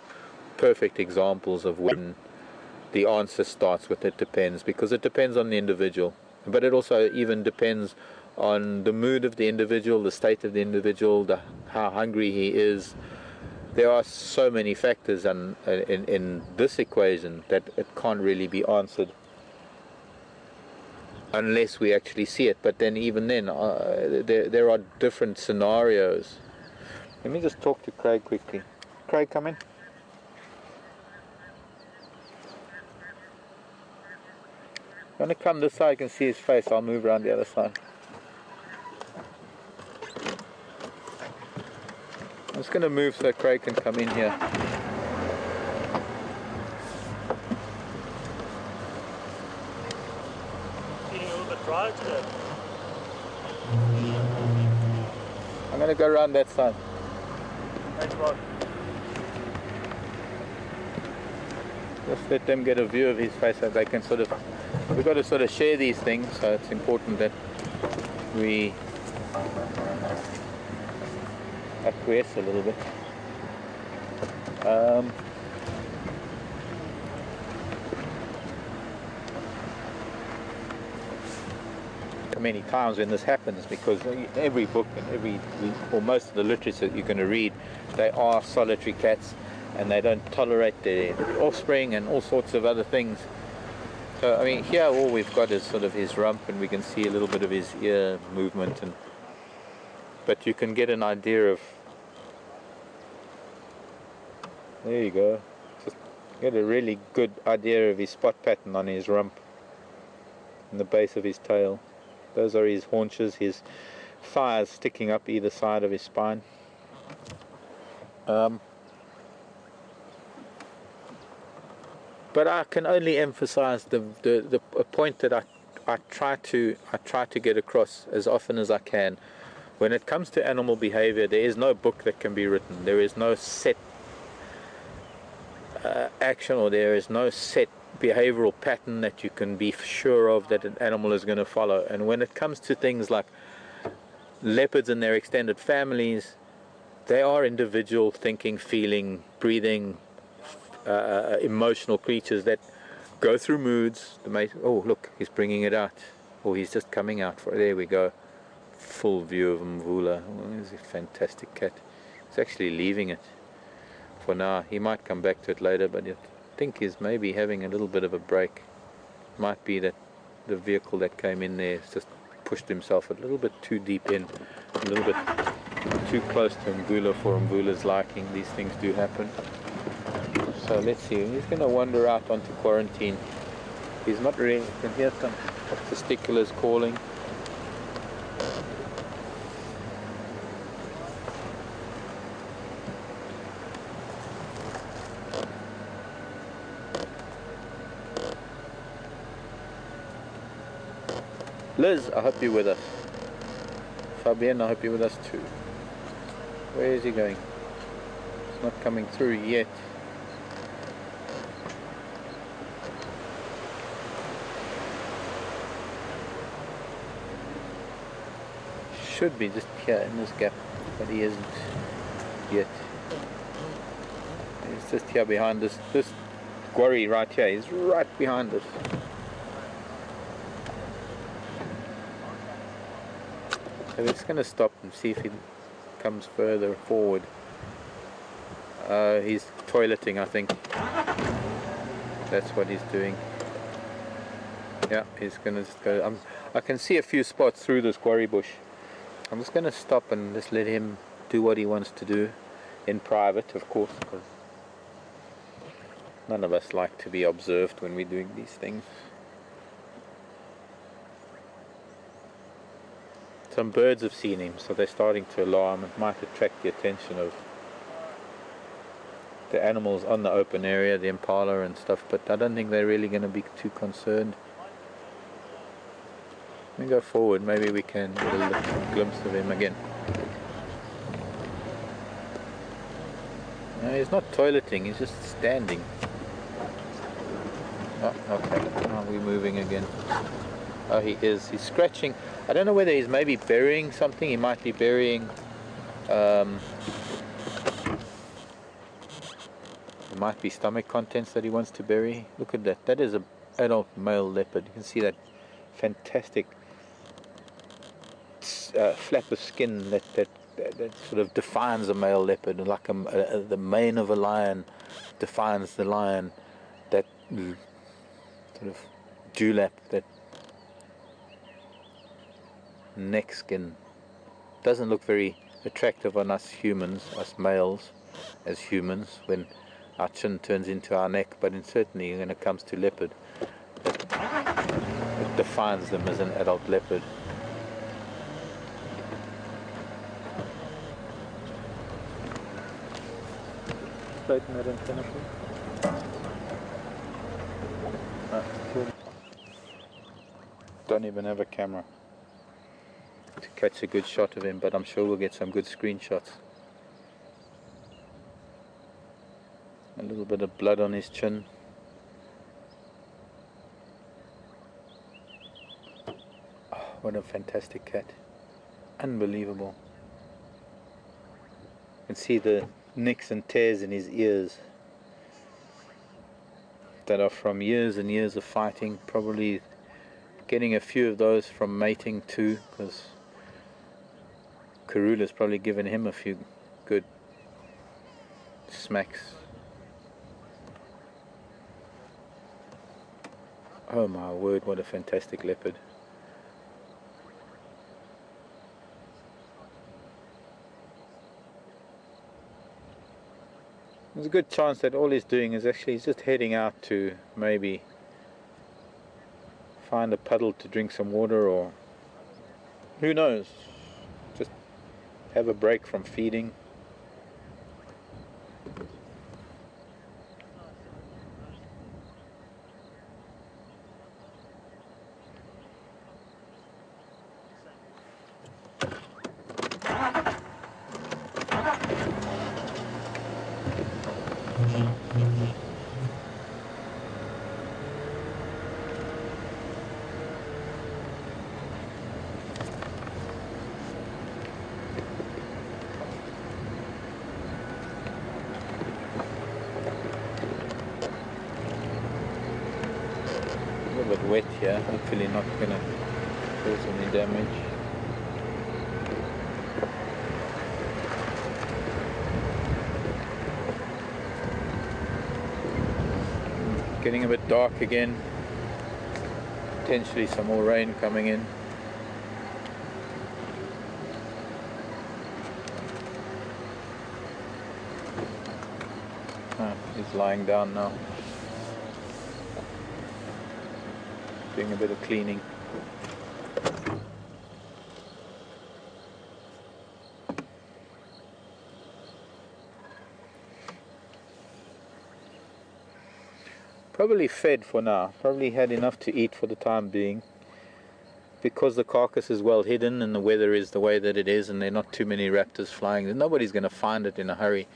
perfect examples of when the answer starts with it depends, because it depends on the individual, but it also even depends on the mood of the individual, the state of the individual, how hungry he is. There are so many factors in this equation that it can't really be answered unless we actually see it. But then even then, there are different scenarios. Let me just talk to Craig quickly. Craig, come in. I'm going to come this side, I can see his face. I'll move around the other side. I'm just going to move so Craig can come in here. Feeling a little bit dry today. I'm going to go around that side. Thanks, Rod. Just let them get a view of his face so they can sort of... We've got to sort of share these things, so it's important that we acquiesce a little bit. Many times when this happens, because every book and or most of the literature that you're going to read, they are solitary cats, and they don't tolerate their offspring and all sorts of other things. So I mean, here all we've got is sort of his rump, and we can see a little bit of his ear movement, but you can get an idea of... There you go. Just get a really good idea of his spot pattern on his rump and the base of his tail. Those are his haunches, his thighs sticking up either side of his spine. But I can only emphasize the point that I try to get across as often as I can. When it comes to animal behavior, there is no book that can be written. There is no set action, or there is no set behavioral pattern that you can be sure of that an animal is going to follow. And when it comes to things like leopards and their extended families, they are individual thinking, feeling, breathing, emotional creatures that go through moods. Oh look, he's bringing it out, or he's just coming out for... There we go, full view of Mvula. Oh, he's a fantastic cat. He's actually leaving it for now. He might come back to it later, but I think he's maybe having a little bit of a break. Might be that the vehicle that came in there has just pushed himself a little bit too deep in, a little bit too close to Mvula for Mvula's liking. These things do happen. So let's see, he's going to wander out onto quarantine. He's not really... You can hear some testiculars calling. Liz, I hope you're with us. Fabienne, I hope you're with us too. Where is he going? It's not coming through yet. should be just here in this gap, but he isn't yet. He's just here behind this quarry right here. He's right behind us. So we're just going to stop and see if he comes further forward. He's toileting, I think. That's what he's doing. Yeah, he's going to just go. I can see a few spots through this quarry bush. I'm just going to stop and just let him do what he wants to do in private, of course, because none of us like to be observed when we're doing these things. Some birds have seen him, so they're starting to alarm. It might attract the attention of the animals on the open area, the impala and stuff, but I don't think they're really going to be too concerned. Let me go forward, maybe we can get a little glimpse of him again. No, he's not toileting, he's just standing. Oh, okay, now we're moving again. Oh, he is, he's scratching. I don't know whether he's maybe burying something. He might be burying there might be stomach contents that he wants to bury. Look at that. That is an adult male leopard. You can see that fantastic flap of skin that sort of defines a male leopard, like the mane of a lion defines the lion. That sort of dewlap, that neck skin doesn't look very attractive on us humans, us males as humans, when our chin turns into our neck, but certainly when it comes to leopard, it defines them as an adult leopard. Floating that antenna, please. Don't even have a camera to catch a good shot of him, but I'm sure we'll get some good screenshots. A little bit of blood on his chin. Oh, what a fantastic cat. Unbelievable. You can see the nicks and tears in his ears that are from years and years of fighting, probably getting a few of those from mating too, because Karula's probably given him a few good smacks. Oh my word, what a fantastic leopard. There's a good chance that all he's doing is actually he's just heading out to maybe find a puddle to drink some water, or who knows, just have a break from feeding. A bit wet here, hopefully not gonna cause any damage. Getting a bit dark again, potentially some more rain coming in. He's lying down now, doing a bit of cleaning. Probably fed for now, probably had enough to eat for the time being, because the carcass is well hidden and the weather is the way that it is and there are not too many raptors flying. Nobody's going to find it in a hurry.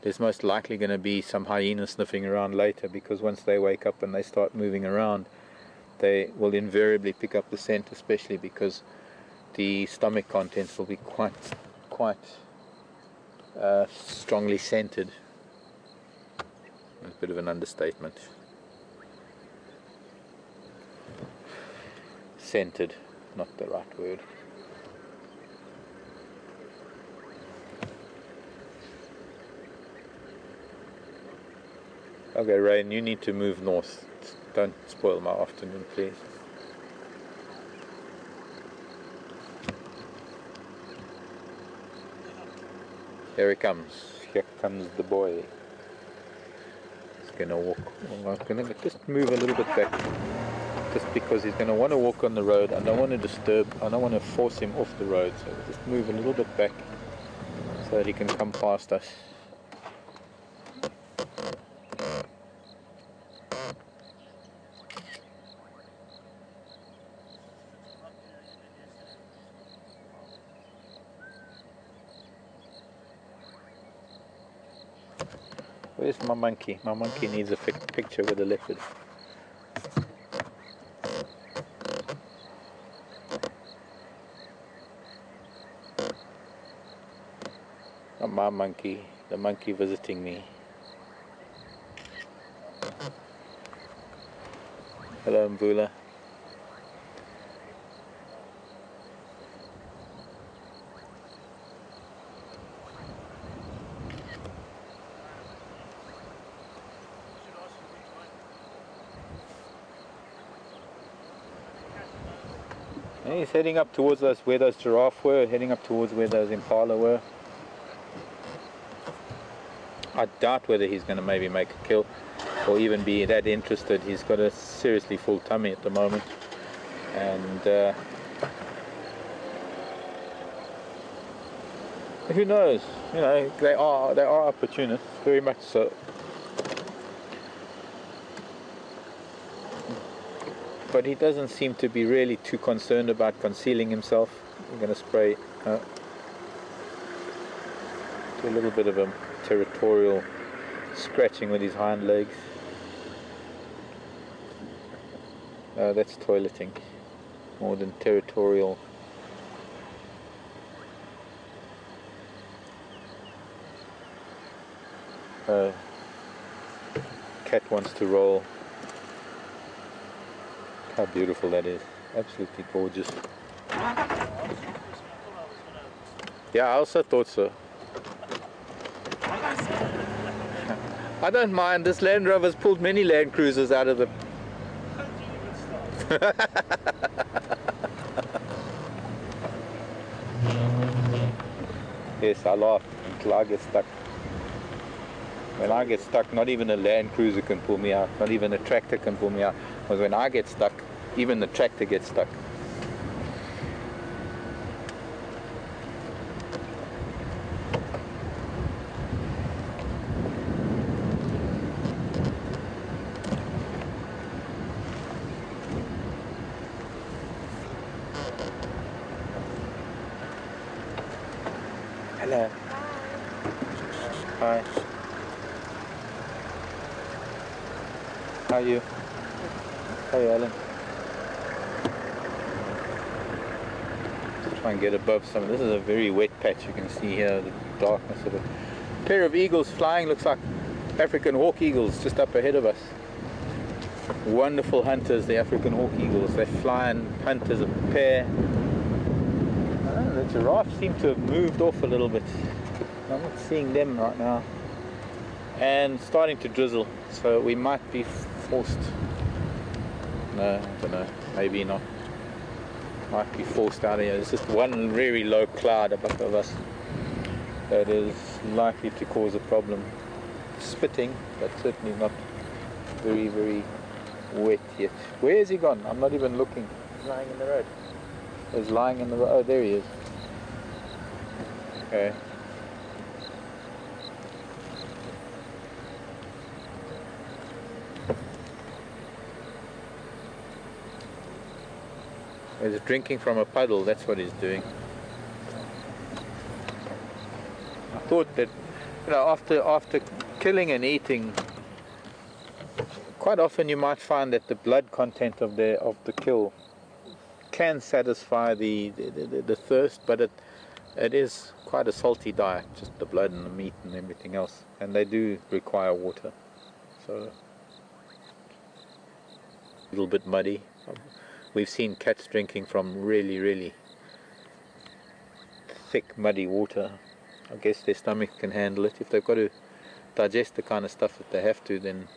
There's most likely going to be some hyenas sniffing around later, because once they wake up and they start moving around, they will invariably pick up the scent, especially because the stomach contents will be quite strongly scented. That's a bit of an understatement. Scented, not the right word. Okay, Rain, you need to move north. Don't spoil my afternoon, please. Here he comes. Here comes the boy. He's gonna walk. I'm gonna just move a little bit back, just because he's gonna want to walk on the road. I don't want to disturb. I don't want to force him off the road. So just move a little bit back so that he can come past us. Where's my monkey? My monkey needs a picture with a leopard. Not my monkey, the monkey visiting me. Hello, Mvula. And he's heading up towards us where those giraffe were, heading up towards where those impala were. I doubt whether he's going to maybe make a kill or even be that interested. He's got a seriously full tummy at the moment, and who knows? You know, they are opportunists, very much so. But he doesn't seem to be really too concerned about concealing himself. I'm going to spray do a little bit of a territorial scratching with his hind legs. That's toileting more than territorial. Cat wants to roll. How beautiful that is. Absolutely gorgeous. Yeah, I also thought so. I don't mind. This Land Rover's pulled many Land Cruisers out of the... Yes, I laugh until I get stuck. When I get stuck, not even a Land Cruiser can pull me out. Not even a tractor can pull me out. Because when I get stuck, even the tractor gets stuck. Hello. Hi. How are you? How are you, Alan? Just try and get above some. This is a very wet patch. You can see here the darkness of it. A pair of eagles flying, looks like African hawk eagles just up ahead of us. Wonderful hunters, the African hawk eagles. They fly and hunt as a pair. The giraffes seem to have moved off a little bit. I'm not seeing them right now. And starting to drizzle, so we might be forced. No, I don't know. Maybe not. Might be forced out of here. There's just one very low cloud above us that is likely to cause a problem. Spitting, but certainly not very, very wet yet. Where is he gone? I'm not even looking. He's lying in the road. He's lying in the road. Oh, there he is. Okay. He's drinking from a puddle, that's what he's doing. I thought that, you know, after killing and eating, quite often you might find that the blood content of the kill can satisfy the thirst, but it is quite a salty diet, just the blood and the meat and everything else, and they do require water, so a little bit muddy. We've seen cats drinking from really thick muddy water. I guess their stomach can handle it. If they've got to digest the kind of stuff that they have to, then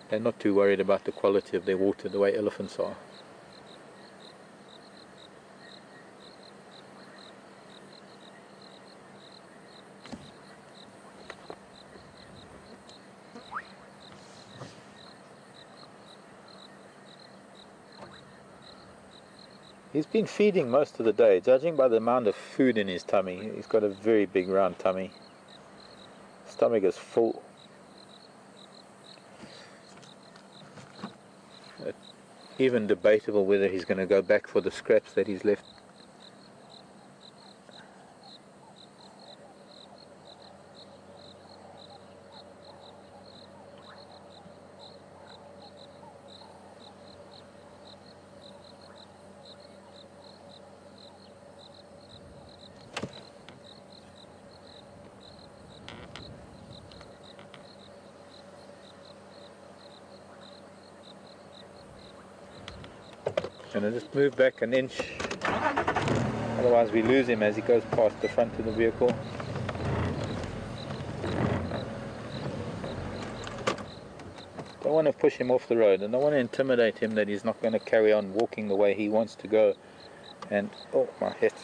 they're not too worried about the quality of their water the way elephants are. He's been feeding most of the day, judging by the amount of food in his tummy. He's got a very big round tummy. Stomach is full. Even debatable whether he's going to go back for the scraps that he's left. And I just move back an inch, otherwise we lose him as he goes past the front of the vehicle. Don't want to push him off the road, and don't want to intimidate him that he's not going to carry on walking the way he wants to go. And oh, my hat.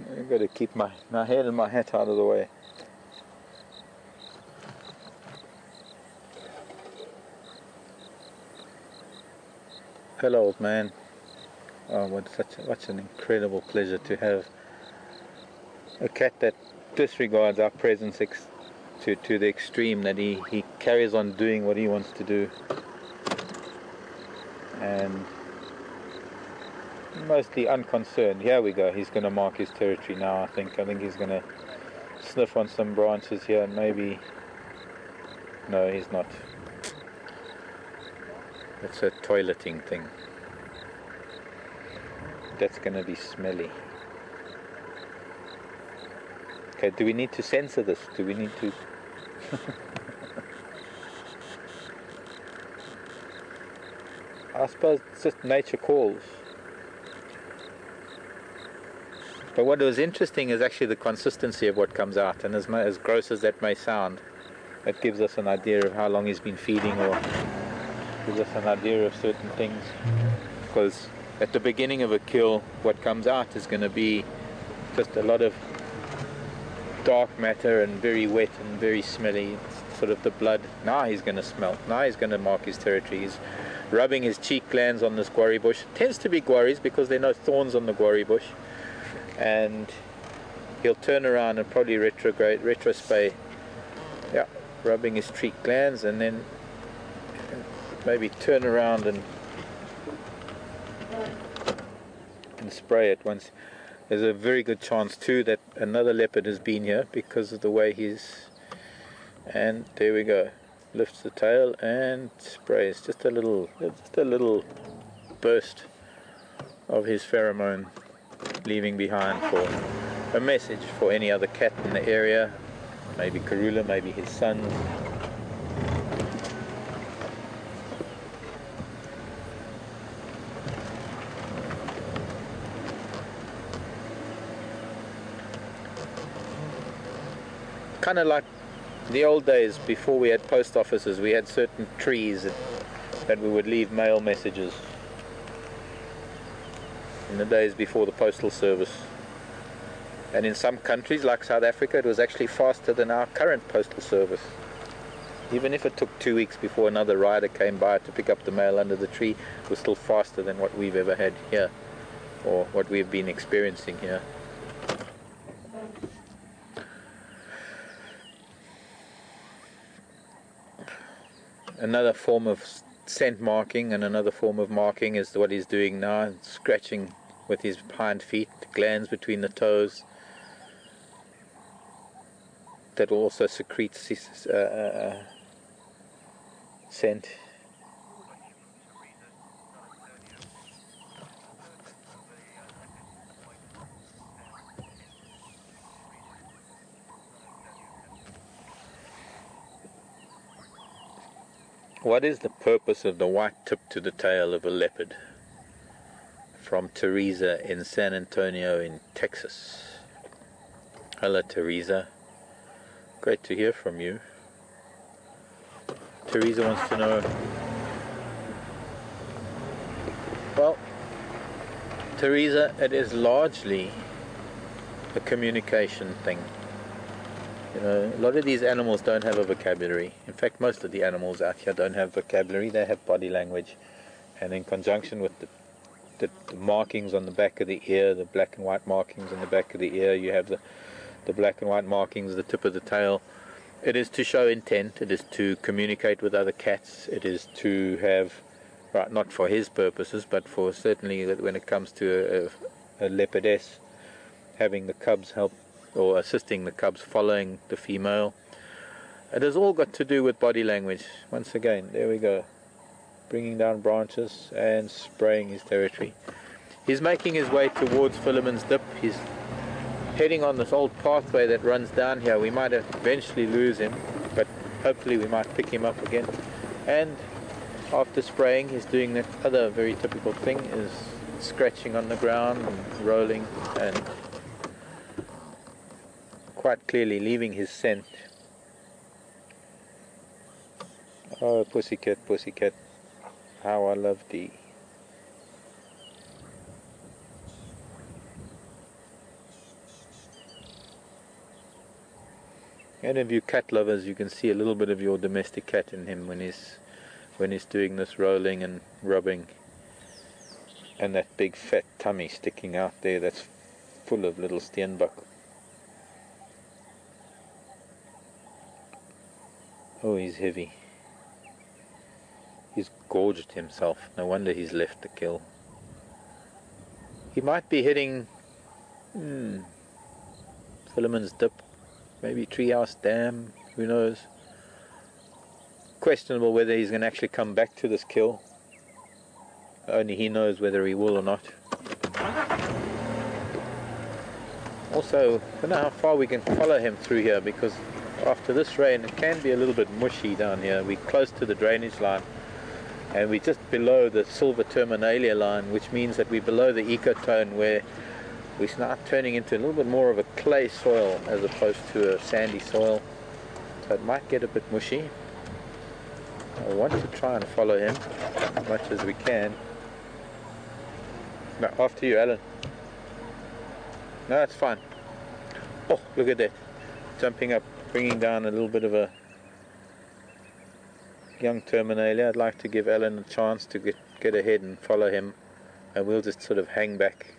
I've got to keep my head and my hat out of the way. Hello, old man. Oh, what an incredible pleasure to have a cat that disregards our presence to the extreme, that he carries on doing what he wants to do, and mostly unconcerned. Here we go, he's going to mark his territory now. I think he's going to sniff on some branches here, and maybe, no, he's not. It's a toileting thing. That's going to be smelly. Okay, do we need to censor this? Do we need to... I suppose it's just nature calls. But what was interesting is actually the consistency of what comes out, and as gross as that may sound, it gives us an idea of how long he's been feeding, or gives us an idea of certain things. Because at the beginning of a kill, what comes out is going to be just a lot of dark matter and very wet and very smelly. It's sort of the blood. Now he's going to smell. Now he's going to mark his territory. He's rubbing his cheek glands on this guarri bush. It tends to be guarris because there are no thorns on the guarri bush. And he'll turn around and probably retrospay. Yeah, rubbing his cheek glands, and then maybe turn around and spray it once. There's a very good chance too that another leopard has been here because of the way he's, and there we go, lifts the tail and sprays just a little burst of his pheromone, leaving behind for a message for any other cat in the area, maybe Karula, maybe his sons. Kind of like the old days before we had post offices. We had certain trees that we would leave mail messages in the days before the postal service. And in some countries like South Africa, it was actually faster than our current postal service. Even if it took 2 weeks before another rider came by to pick up the mail under the tree, it was still faster than what we've ever had here, or what we've been experiencing here. Another form of scent marking and another form of marking is what he's doing now, scratching with his hind feet, glands between the toes, that will also secrete scent. What is the purpose of the white tip to the tail of a leopard? From Teresa in San Antonio in Texas. Hello Teresa, great to hear from you. Teresa wants to know, well, Teresa, it is largely a communication thing. You know, a lot of these animals don't have a vocabulary. In fact, most of the animals out here don't have vocabulary, they have body language. And in conjunction with the markings on the back of the ear, the black and white markings on the back of the ear, you have the black and white markings, the tip of the tail. It is to show intent, it is to communicate with other cats, it is to have, right, not for his purposes, but for certainly when it comes to a leopardess, having the cubs help, or assisting the cubs following the female. It has all got to do with body language. Once again, there we go. Bringing down branches and spraying his territory. He's making his way towards Philemon's Dip. He's heading on this old pathway that runs down here. We might eventually lose him, but hopefully we might pick him up again. And after spraying, he's doing that other very typical thing, is scratching on the ground and rolling and quite clearly leaving his scent. Oh, pussycat, pussycat, how I love thee. And if you cat lovers, you can see a little bit of your domestic cat in him when he's doing this rolling and rubbing, and that big fat tummy sticking out there that's full of little steenbok. Oh, he's heavy. He's gorged himself. No wonder he's left the kill. He might be hitting Philemon's Dip, maybe Treehouse Dam, who knows. Questionable whether he's going to actually come back to this kill. Only he knows whether he will or not. Also, I don't know how far we can follow him through here, because after this rain it can be a little bit mushy down here. We're close to the drainage line, and we're just below the silver terminalia line, which means that we're below the ecotone, where we're now turning into a little bit more of a clay soil as opposed to a sandy soil. So it might get a bit mushy. I want to try and follow him as much as we can. No, after you, Alan. No, that's fine. Oh, look at that. Jumping up, bringing down a little bit of a young terminalia. I'd like to give Alan a chance to get ahead and follow him, and we'll just sort of hang back.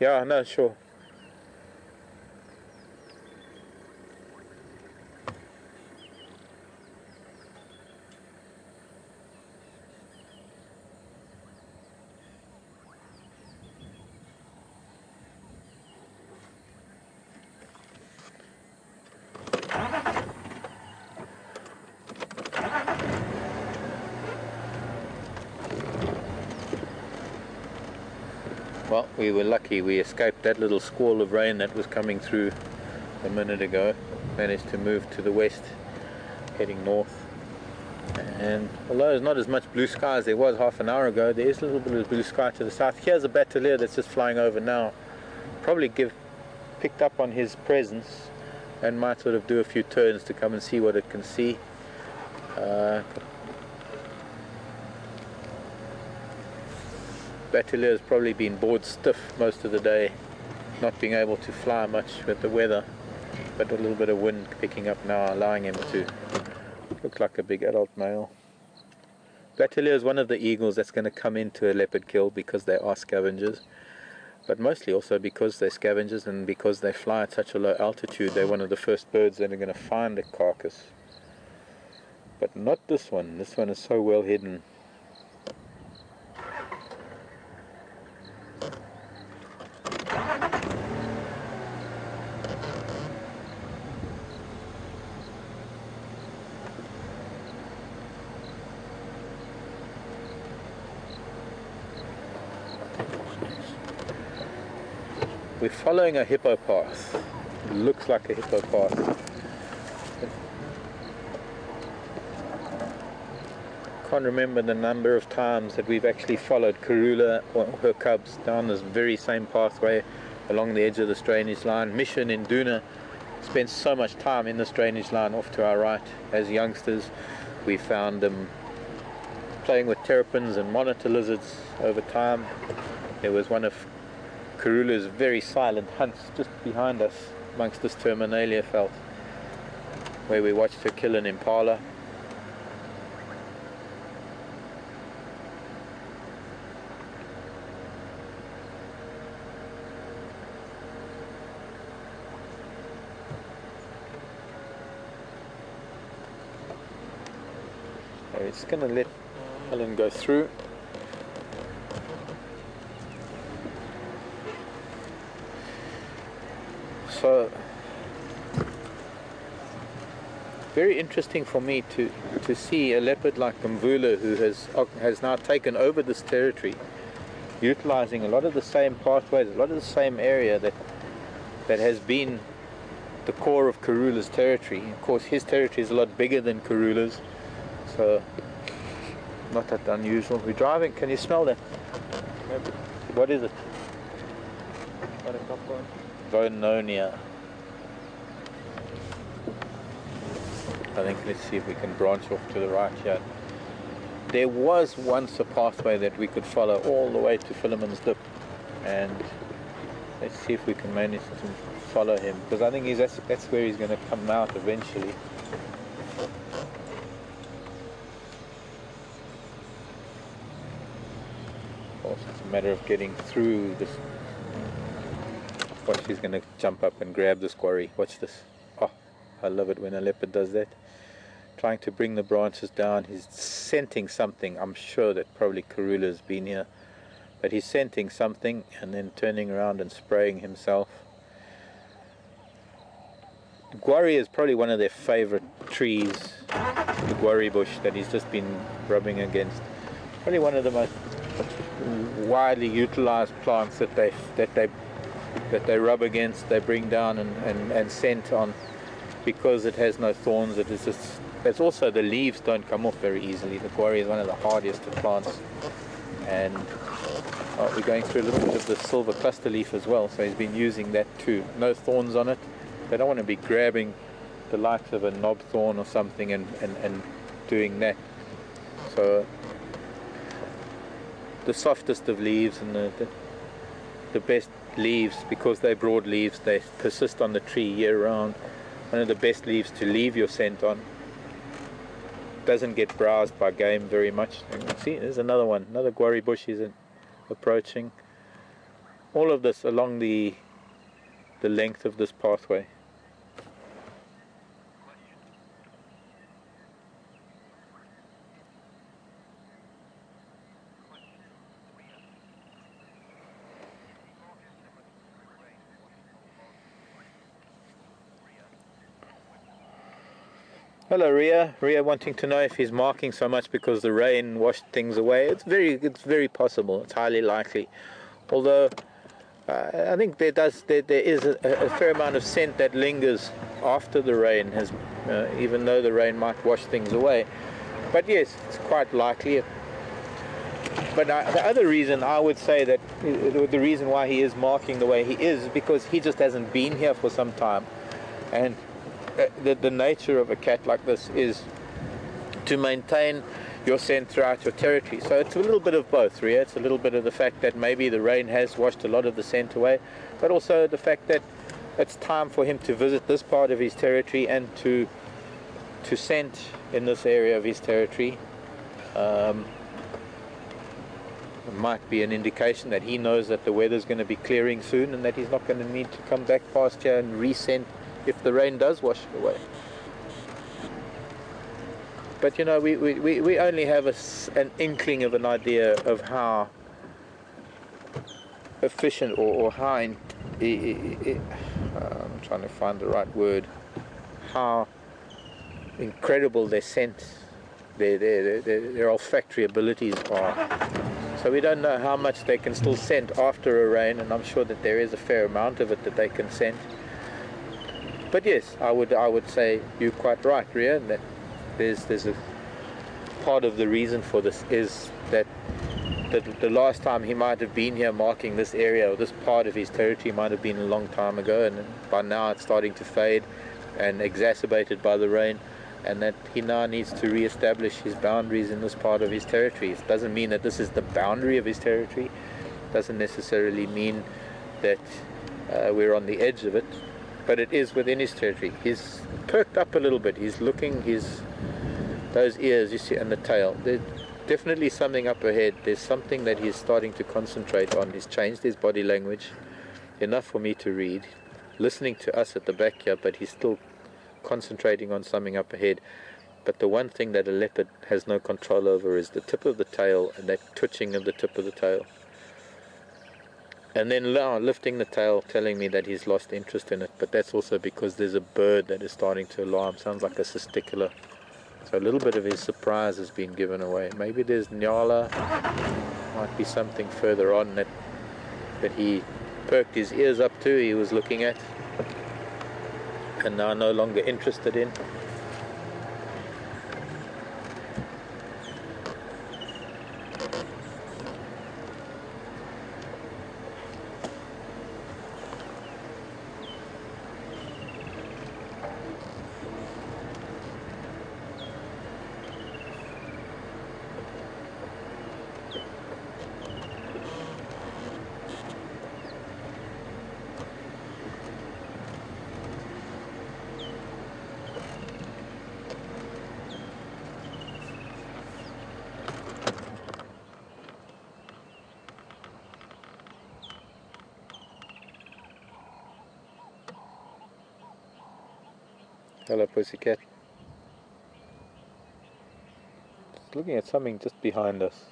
Yeah, no, sure. Well, we were lucky. We escaped that little squall of rain that was coming through a minute ago. Managed to move to the west, heading north. And although there's not as much blue sky as there was half an hour ago, there is a little bit of blue sky to the south. Here's a batelier that's just flying over now. Probably picked up on his presence and might sort of do a few turns to come and see what it can see. Batelier has probably been bored stiff most of the day, not being able to fly much with the weather, but a little bit of wind picking up now, allowing him to look like a big adult male. Batelier is one of the eagles that's going to come into a leopard kill because they are scavengers, but mostly also because they're scavengers and because they fly at such a low altitude. They're one of the first birds that are going to find a carcass. But not this one. This one is so well hidden. We're following a hippo path. It looks like a hippo path. Can't remember the number of times that we've actually followed Karula or her cubs down this very same pathway along the edge of the drainage line. Mission in Djuma spent so much time in this drainage line off to our right. As youngsters, we found them playing with terrapins and monitor lizards over time. There was one of Karula's very silent hunts just behind us amongst this terminalia veld, where we watched her kill an impala. It's going to let Helen go through. So, very interesting for me to see a leopard like Mvula, who has now taken over this territory, utilizing a lot of the same pathways, a lot of the same area that has been the core of Karula's territory. Of course, his territory is a lot bigger than Karula's. So, not that unusual. We're driving. Can you smell that? What is it? Vononia. I think, let's see if we can branch off to the right here. There was once a pathway that we could follow all the way to Philemon's Dip, and let's see if we can manage to follow him, because I think that's where he's going to come out eventually. It's a matter of getting through this. Watch, he's going to jump up and grab this quarry. Watch this. Oh, I love it when a leopard does that. Trying to bring the branches down. He's scenting something. I'm sure that probably Karula's been here. But he's scenting something and then turning around and spraying himself. The guarri is probably one of their favorite trees. The guarri bush that he's just been rubbing against. Probably one of the most widely utilized plants that they rub against, they bring down and scent on, because it has no thorns. It is just, it's also, the leaves don't come off very easily. The guarri is one of the hardiest of plants. And we're going through a little bit of the silver cluster leaf as well, so he's been using that too. No thorns on it. They don't want to be grabbing the likes of a knob thorn or something and doing that. So the softest of leaves and the best leaves, because they're broad leaves, they persist on the tree year round. One of the best leaves to leave your scent on. Doesn't get browsed by game very much. And see, there's another one, another guarri bush is approaching. All of this along the length of this pathway. Hello, Ria. Ria wanting to know if he's marking so much because the rain washed things away. It's very possible. It's highly likely. Although I think there is a fair amount of scent that lingers after the rain has, even though the rain might wash things away. But yes, it's quite likely. But the other reason I would say that the reason why he is marking the way he is because he just hasn't been here for some time, and the nature of a cat like this is to maintain your scent throughout your territory. So it's a little bit of both, Ria. It's a little bit of the fact that maybe the rain has washed a lot of the scent away, but also the fact that it's time for him to visit this part of his territory and to scent in this area of his territory. It might be an indication that he knows that the weather's going to be clearing soon and that he's not going to need to come back past here and re-scent if the rain does wash it away. But you know, we only have an inkling of an idea of how efficient or how I'm trying to find the right word, how incredible their scent, their olfactory abilities are. So we don't know how much they can still scent after a rain, and I'm sure that there is a fair amount of it that they can scent. But yes, I would say you're quite right, Ria, that there's a part of the reason for this is that the last time he might have been here marking this area or this part of his territory might have been a long time ago, and by now it's starting to fade and exacerbated by the rain, and that he now needs to re-establish his boundaries in this part of his territory. It doesn't mean that this is the boundary of his territory. It doesn't necessarily mean that we're on the edge of it, but it is within his territory. He's perked up a little bit. He's looking, those ears you see, and the tail. There's definitely something up ahead. There's something that he's starting to concentrate on. He's changed his body language enough for me to read. Listening to us at the back here, but he's still concentrating on something up ahead. But the one thing that a leopard has no control over is the tip of the tail and that twitching of the tip of the tail. And then now lifting the tail, telling me that he's lost interest in it, but that's also because there's a bird that is starting to alarm. Sounds like a testicular. So a little bit of his surprise has been given away. Maybe there's Nyala, might be something further on that he perked his ears up to, he was looking at, and now no longer interested in. Hello, pussycat. Just looking at something just behind us.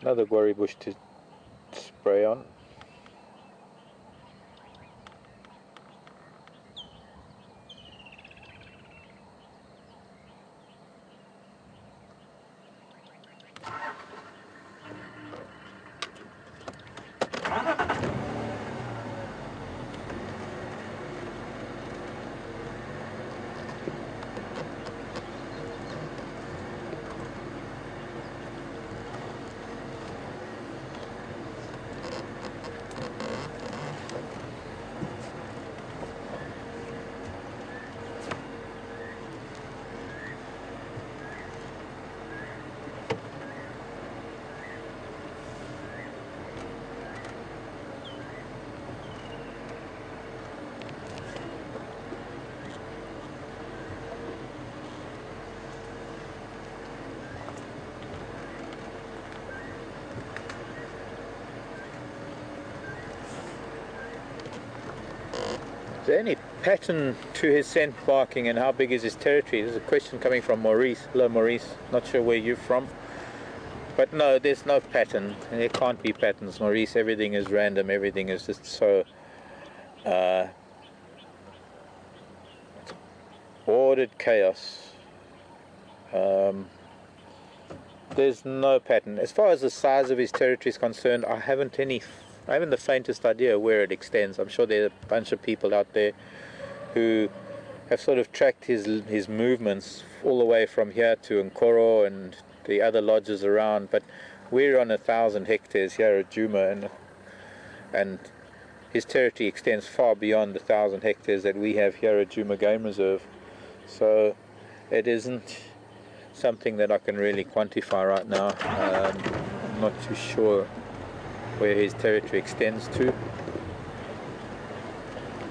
Another worry bush to spray on. Is there any pattern to his scent barking, and how big is his territory? There's a question coming from Maurice. Hello Maurice, not sure where you're from. But no, there's no pattern. There can't be patterns, Maurice. Everything is random, everything is just so ordered chaos. There's no pattern. As far as the size of his territory is concerned, I haven't the faintest idea where it extends. I'm sure there are a bunch of people out there who have sort of tracked his movements all the way from here to Nkoro and the other lodges around, but we're on 1,000 hectares here at Djuma, and his territory extends far beyond the 1,000 hectares that we have here at Djuma Game Reserve. So it isn't something that I can really quantify right now. I'm not too sure where his territory extends to.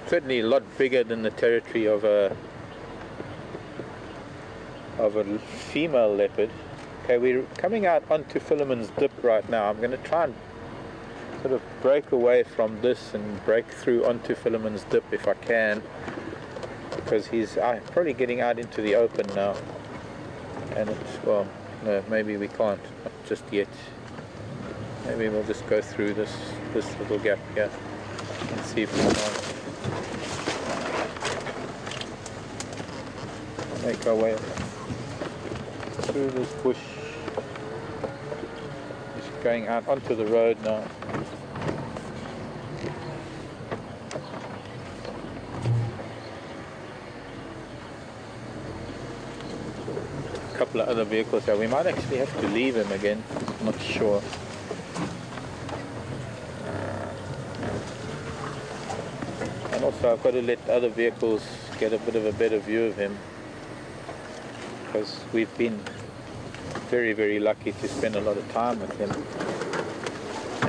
Certainly a lot bigger than the territory of a female leopard. Okay, we're coming out onto Philemon's Dip right now. I'm going to try and sort of break away from this and break through onto Philemon's Dip if I can, because he's probably getting out into the open now, and it's, well, no, maybe we can't, not just yet. Maybe we'll just go through this little gap here and see if we can make our way through this bush. Just going out onto the road now. A couple of other vehicles here. We might actually have to leave him again. Not sure. And also I've got to let other vehicles get a bit of a better view of him, because we've been very, very lucky to spend a lot of time with him,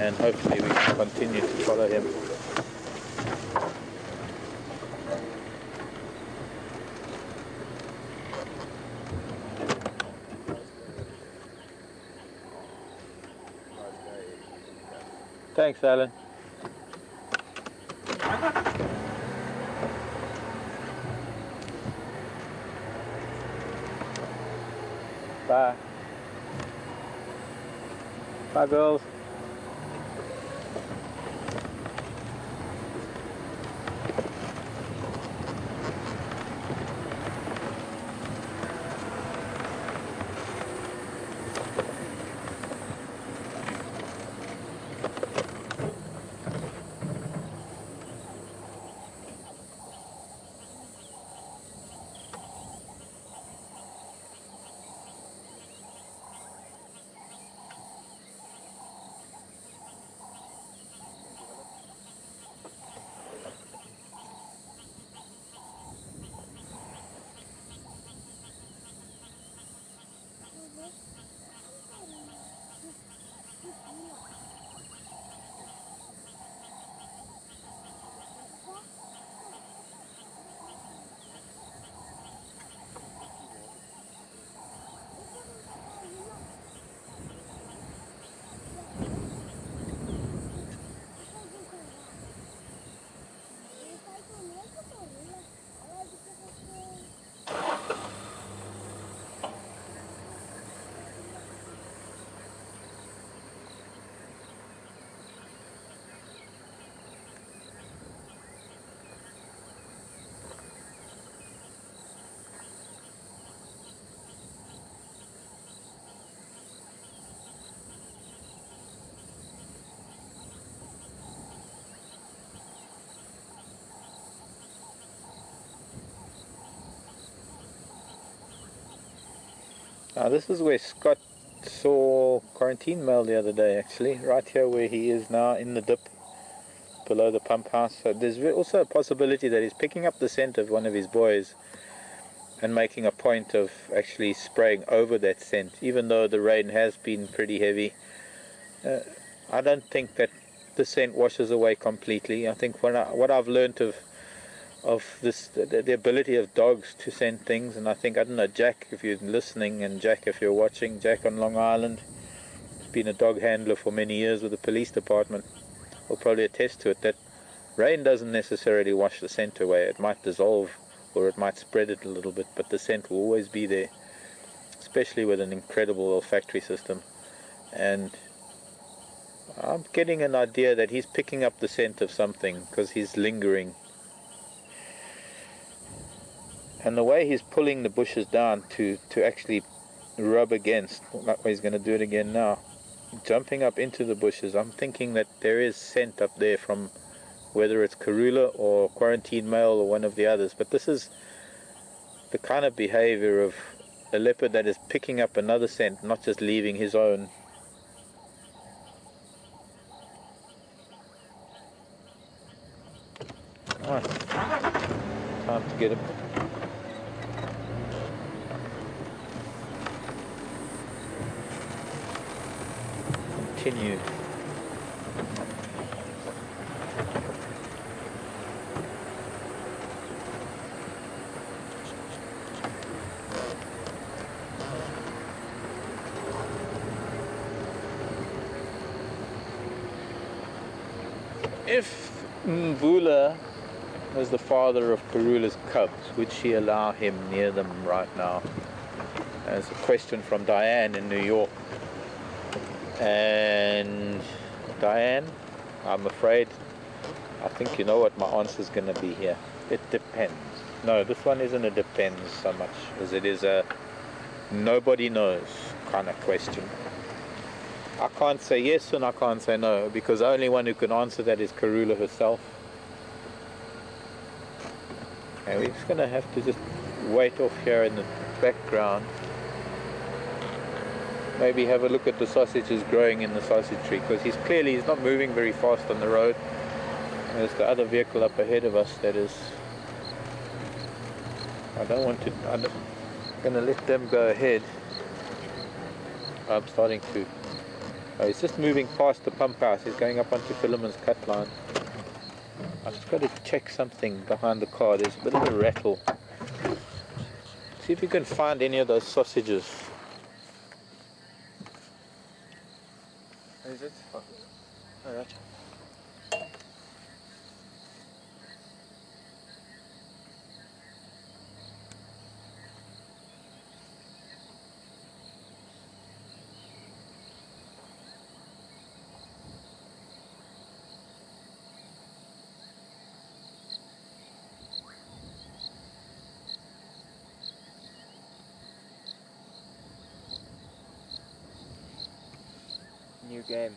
and hopefully we can continue to follow him. Thanks, Alan. Bye. Bye, girls. This is where Scott saw quarantine male the other day, actually, right here where he is now in the dip below the pump house. So there's also a possibility that he's picking up the scent of one of his boys and making a point of actually spraying over that scent, even though the rain has been pretty heavy. I don't think that the scent washes away completely. I think what I've learned of this, the ability of dogs to scent things, and I think, I don't know, Jack, if you're listening, and Jack, if you're watching, Jack on Long Island, has been a dog handler for many years with the police department, will probably attest to it, that rain doesn't necessarily wash the scent away. It might dissolve, or it might spread it a little bit, but the scent will always be there, especially with an incredible olfactory system. And I'm getting an idea that he's picking up the scent of something, because he's lingering. And the way he's pulling the bushes down to actually rub against, like he's going to do it again now, jumping up into the bushes, I'm thinking that there is scent up there from whether it's Karula or quarantine male or one of the others. But this is the kind of behavior of a leopard that is picking up another scent, not just leaving his own. Alright, time to get him. Continue. If Mvula was the father of Karula's cubs, would she allow him near them right now? There's a question from Diane in New York. And Diane, I'm afraid, I think you know what my answer is going to be here. It depends. No, this one isn't a depends so much as it is a nobody knows kind of question. I can't say yes and I can't say no, because the only one who can answer that is Karula herself. And we're just going to have to just wait off here in the background. Maybe have a look at the sausages growing in the sausage tree, because he's not moving very fast on the road. There's the other vehicle up ahead of us that is... I'm going to let them go ahead. I'm starting to... Oh, he's just moving past the pump house. He's going up onto Philemon's cut line. I've just got to check something behind the car. There's a bit of a rattle. See if you can find any of those sausages. Is it? Oh, alright. New game.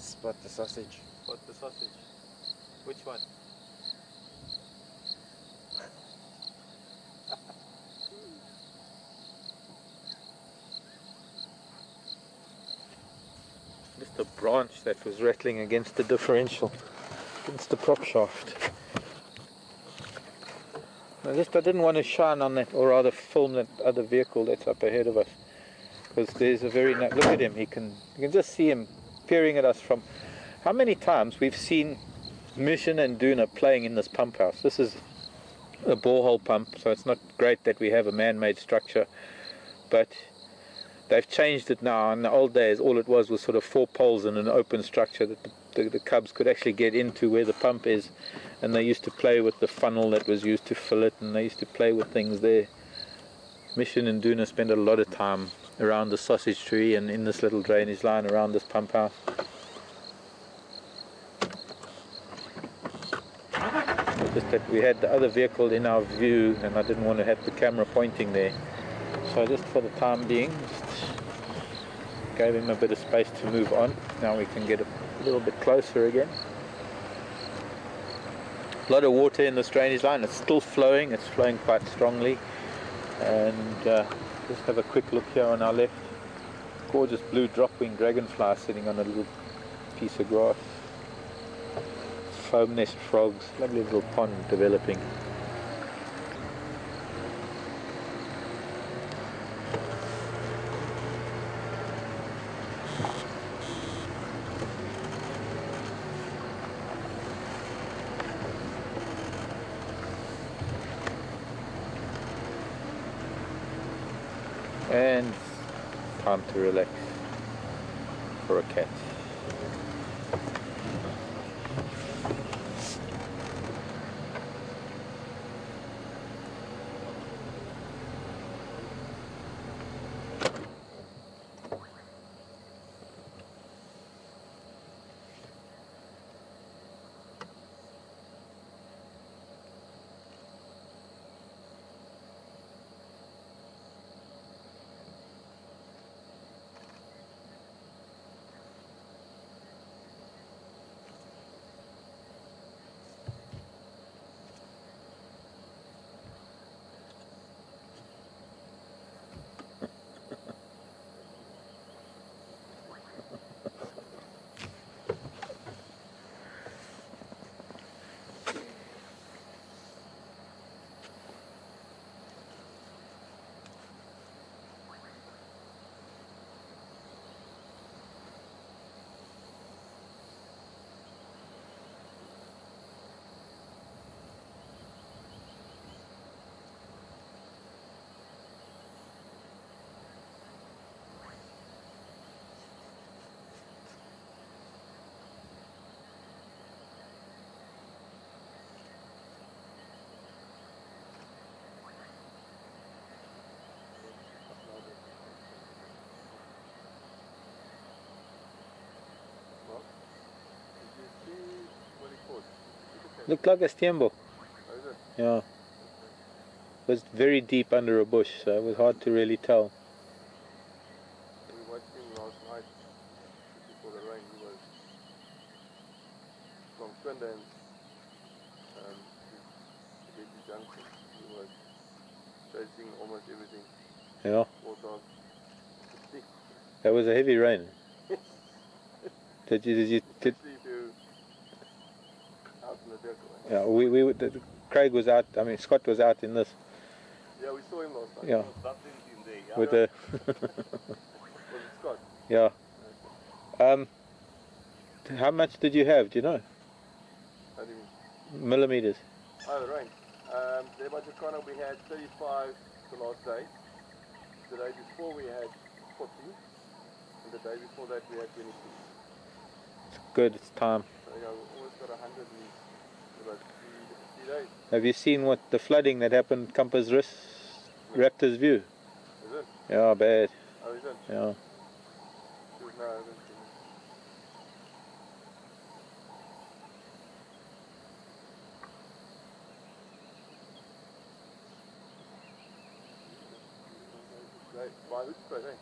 Spot the sausage. Spot the sausage. Which one? Just a branch that was rattling against the differential, against the prop shaft. I didn't want to shine on that, or rather film that other vehicle that's up ahead of us, because there's a very look at him. You can just see him peering at us from. How many times we've seen Mission and Djuma playing in this pump house? This is a borehole pump, so it's not great that we have a man-made structure, but they've changed it now. In the old days, all it was sort of 4 poles and an open structure that the cubs could actually get into where the pump is, and they used to play with the funnel that was used to fill it, and they used to play with things there. Mission and Djuma spend a lot of time around the sausage tree and in this little drainage line around this pump house. Just that we had the other vehicle in our view, and I didn't want to have the camera pointing there, so just for the time being just gave him a bit of space to move on. Now we can get a little bit closer again. A lot of water in this drainage line. It's still flowing. It's flowing quite strongly. And just have a quick look here on our left. Gorgeous blue drop-wing dragonfly sitting on a little piece of grass. Foam nest frogs. Lovely little pond developing. And time to relax for a cat. Looked like a steamboat. Oh, is it? Yeah. was very deep under a bush, so it was hard to really tell. We watched him last night, just before the rain. He was from Swindon to get to Junction. He was chasing almost everything. Yeah, Warthog, stick. that was a heavy rain. Did Especially if you're out in the vehicle. Yeah, Craig was out. I mean, Scott was out in this. Yeah, we saw him last night. Yeah. He was bumping in there. Yeah. With the Was it Scott? yeah. How much did you have? Do you know? How do you mean? Millimeters. Oh, the rain. There by Jacana we had 35 the last day. The day before we had 40. And the day before that we had 26. It's good. It's time. So yeah, we almost got 100 in about 3 days. Have you seen what the flooding that happened Campus Raptors View? Is it? Yeah, bad. Oh, is it? Yeah. No, I haven't seen it. Right, by Hoedspruit, eh?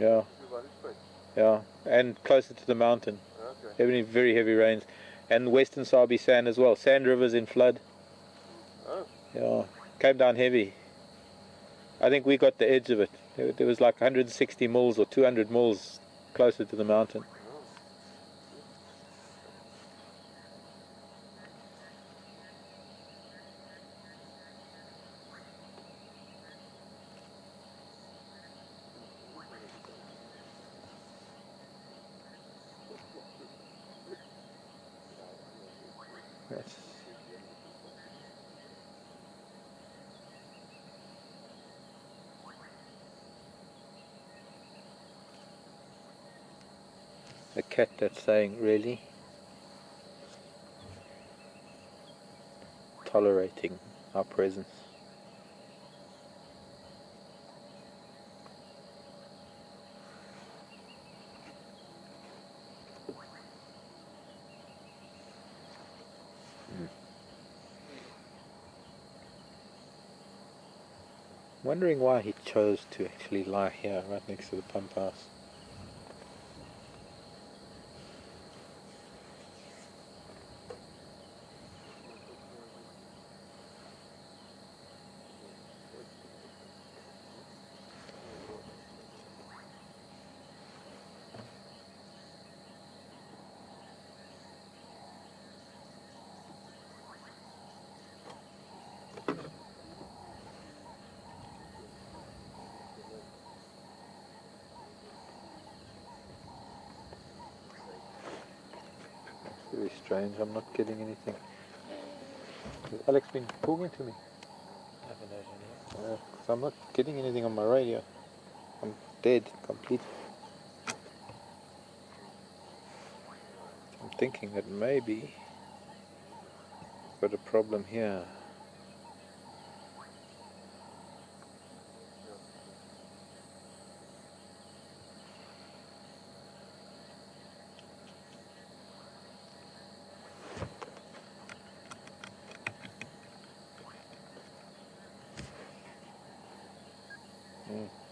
Yeah. By Hoedspruit. Yeah. And closer to the mountain. Okay. Having very heavy rains. And Western Sabi Sand as well. Sand River's in flood. Oh. Yeah. Came down heavy. I think we got the edge of it. There was like 160 mils or 200 mils closer to the mountain. That's a cat that's saying, really? Tolerating our presence. Wondering why he chose to actually lie here right next to the pump house. Very strange, I'm not getting anything. Has Alex been talking to me? I haven't heard any. 'Cause I'm not getting anything on my radio. I'm dead, complete. I'm thinking that maybe I've got a problem here.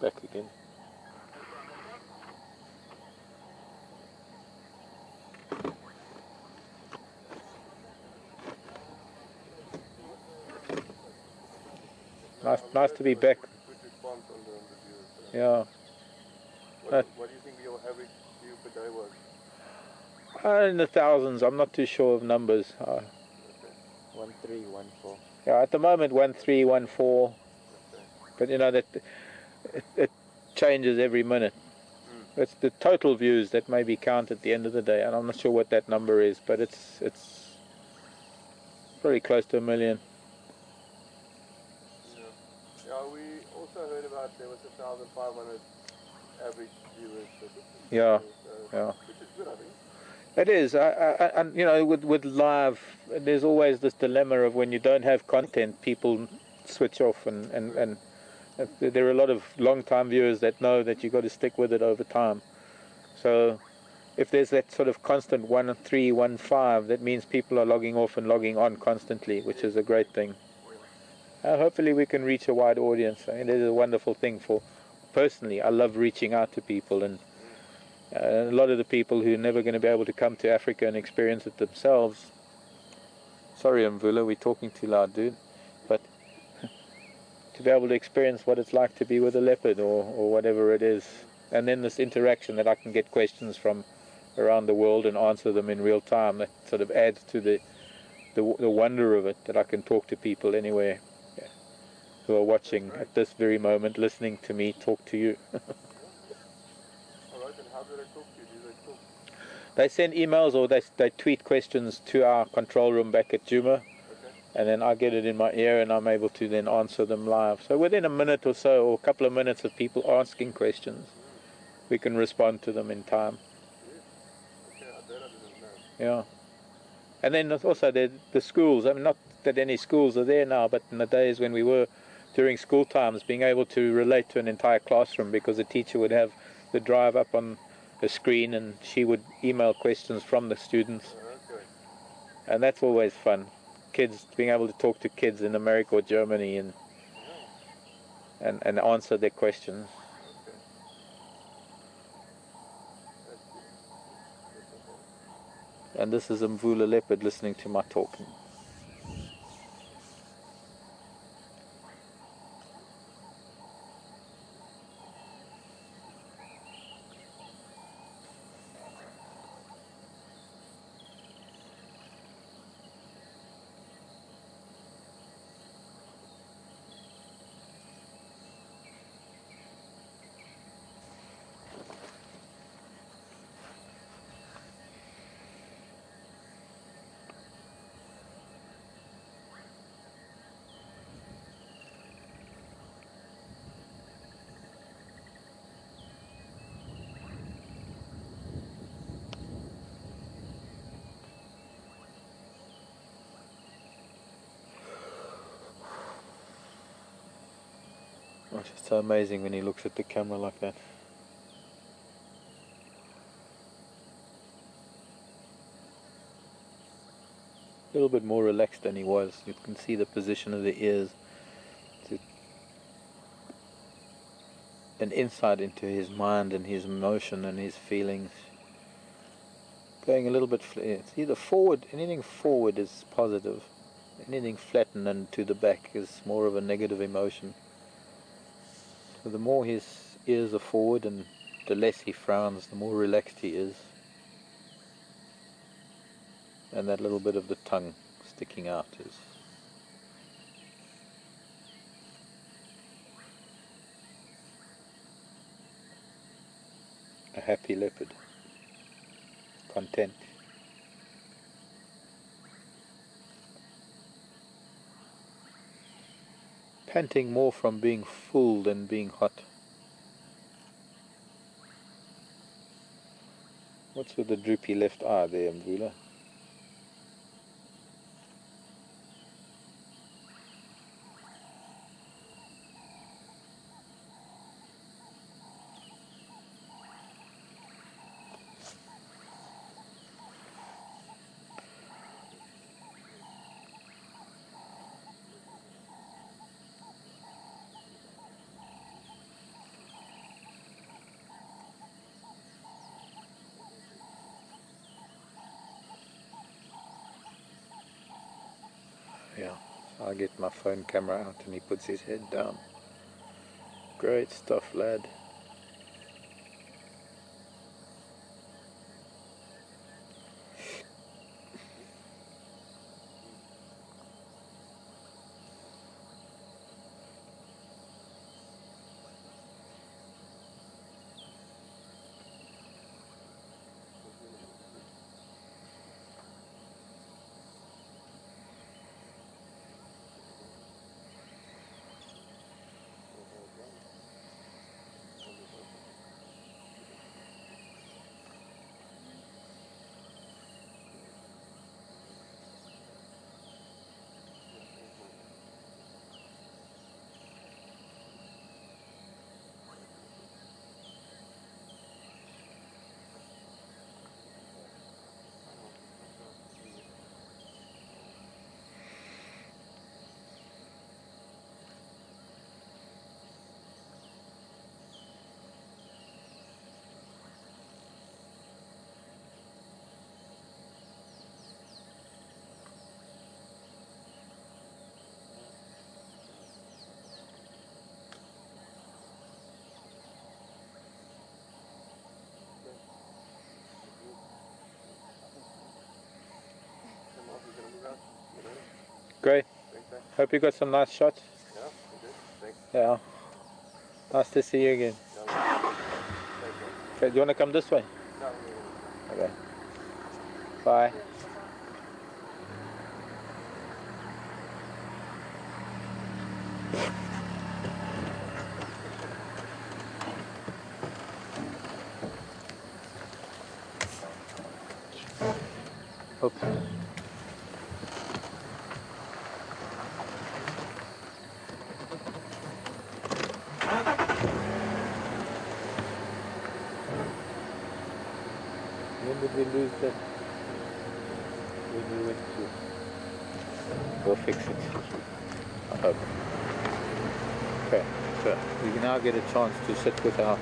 Back again. Nice to be back. Good response on the views. Yeah. What do you think your average view per day was? In the thousands. I'm not too sure of numbers. 1314. Yeah, at the moment 1314. Okay. But you know that it changes every minute. It's the total views that maybe count at the end of the day, and I'm not sure what that number is, but it's pretty close to 1 million. Yeah, we also heard about there was 1,500 average viewers. Yeah, so, yeah. Which is good, I think. It is, and you know, with live, there's always this dilemma of when you don't have content, people switch off, and there are a lot of long-time viewers that know that you've got to stick with it over time. So if there's that sort of constant 1315, that means people are logging off and logging on constantly, which is a great thing. Hopefully we can reach a wide audience. I mean, it is a wonderful thing for, personally, I love reaching out to people, and a lot of the people who are never going to be able to come to Africa and experience it themselves. Sorry, Mvula, we're talking too loud, dude. But to be able to experience what it's like to be with a leopard or whatever it is. And then this interaction that I can get questions from around the world and answer them in real time, that sort of adds to the wonder of it, that I can talk to people anywhere, yeah, who are watching at this very moment, listening to me talk to you. Alright, and how do they talk to you? Do they talk? They send emails or they tweet questions to our control room back at Djuma, Okay. and then I get it in my ear and I'm able to then answer them live. So within a minute or so, or a couple of minutes of people asking questions, we can respond to them in time. Yes. Okay, that I didn't know. Yeah. And then there's also the schools. I mean, not that any schools are there now, but in the days when we were during school times, being able to relate to an entire classroom, because the teacher would have the drive up on the screen and she would email questions from the students. Okay. And that's always fun. Kids, being able to talk to kids in America or Germany and answer their questions. Okay. That's good. And this is a Mvula leopard listening to my talking. It's just so amazing when he looks at the camera like that. A little bit more relaxed than he was. You can see the position of the ears. It's an insight into his mind and his emotion and his feelings. Going a little bit, it's either forward, anything forward is positive. Anything flattened and to the back is more of a negative emotion. So the more his ears are forward and the less he frowns, the more relaxed he is. And that little bit of the tongue sticking out is a happy leopard, content. Panting more from being full than being hot. What's with the droopy left eye there, Mvula? Yeah, I get my phone camera out and he puts his head down. Great stuff, lad. Great. Thanks, man. Hope you got some nice shots. Yeah, okay. Thanks. Yeah. Nice to see you again. Yeah, man. Thanks, man. Okay, do you want to come this way? No, no, no, no. Okay. Bye. Oops. When did we lose that? When we went to... We'll fix it. I hope. Okay, so we now get a chance to sit with our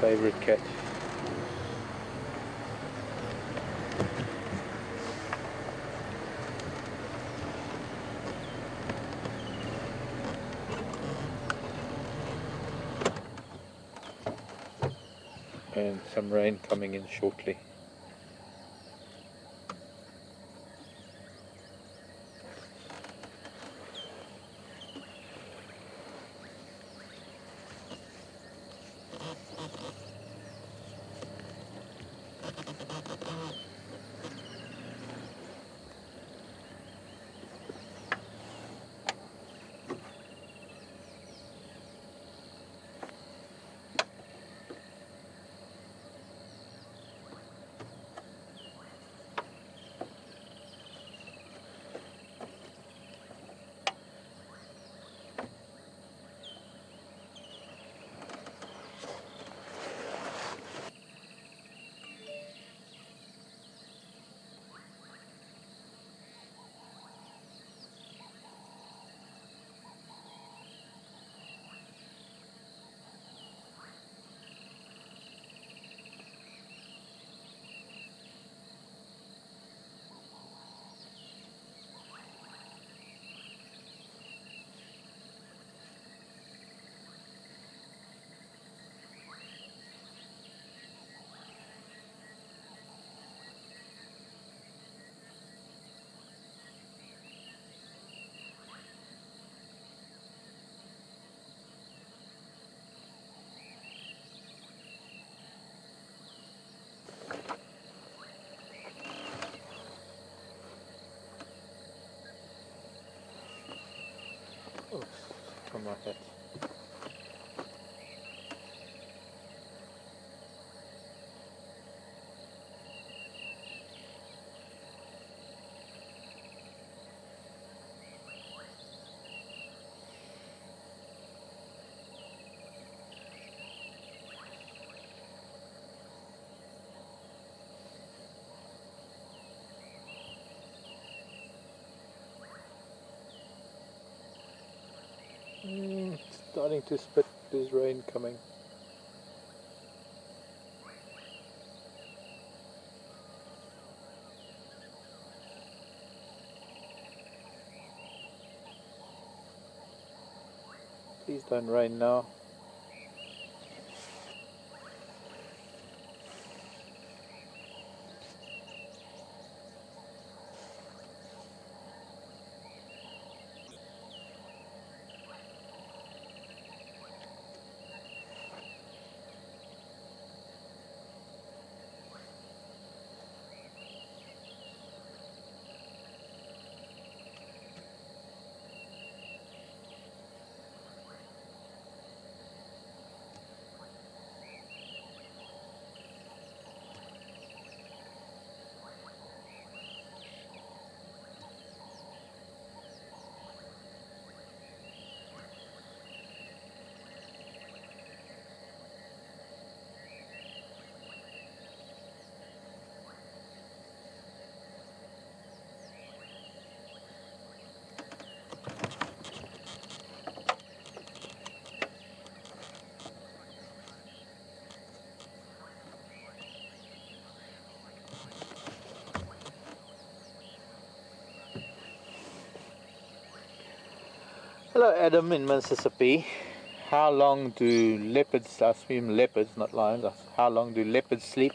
favorite cat. And some rain coming in shortly. Oops, come like that. It's starting to spit, there's rain coming. Please don't rain now. Hello Adam in Mississippi. How long do leopards, I assume leopards, not lions, how long do leopards sleep?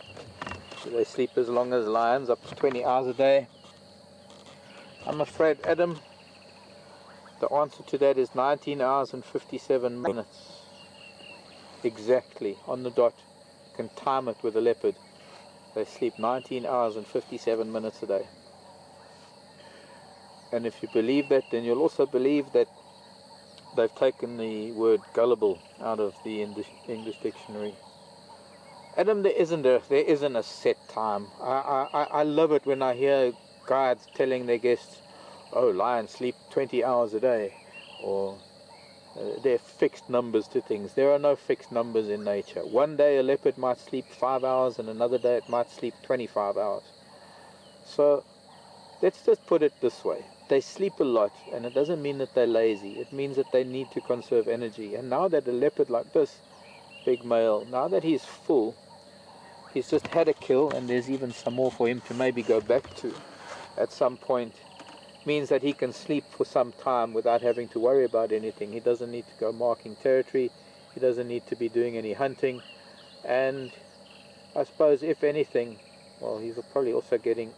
Do they sleep as long as lions, up to 20 hours a day? I'm afraid, Adam, The answer to that is 19 hours and 57 minutes. Exactly, on the dot. You can time it with a leopard. They sleep 19 hours and 57 minutes a day. And if you believe that, then you'll also believe that they've taken the word gullible out of the English dictionary. Adam, there isn't a set time. I love it when I hear guides telling their guests, oh, lions sleep 20 hours a day, or there are fixed numbers to things. There are no fixed numbers in nature. One day a leopard might sleep 5 hours, and another day it might sleep 25 hours. So let's just put it this way. They sleep a lot, and it doesn't mean that they're lazy. It means that they need to conserve energy. And now that a leopard like this, big male, now that he's full, he's just had a kill, and there's even some more for him to maybe go back to at some point, means that he can sleep for some time without having to worry about anything. He doesn't need to go marking territory. He doesn't need to be doing any hunting. And I suppose, if anything, well, he's probably also getting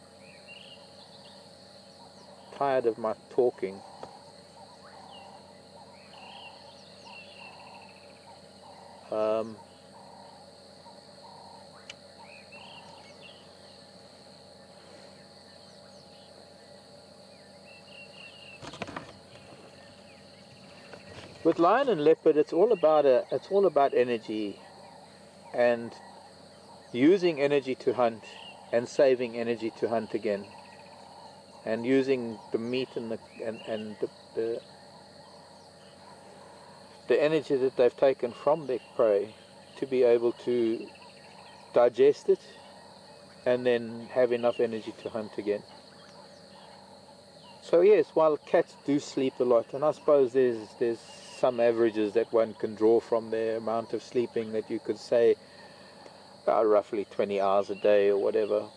tired of my talking. With lion and leopard, it's all about energy, and using energy to hunt, and saving energy to hunt again, and using the meat and the energy that they've taken from their prey to be able to digest it, and then have enough energy to hunt again. So yes, while cats do sleep a lot, and I suppose there's some averages that one can draw from their amount of sleeping, that you could say about roughly 20 hours a day or whatever.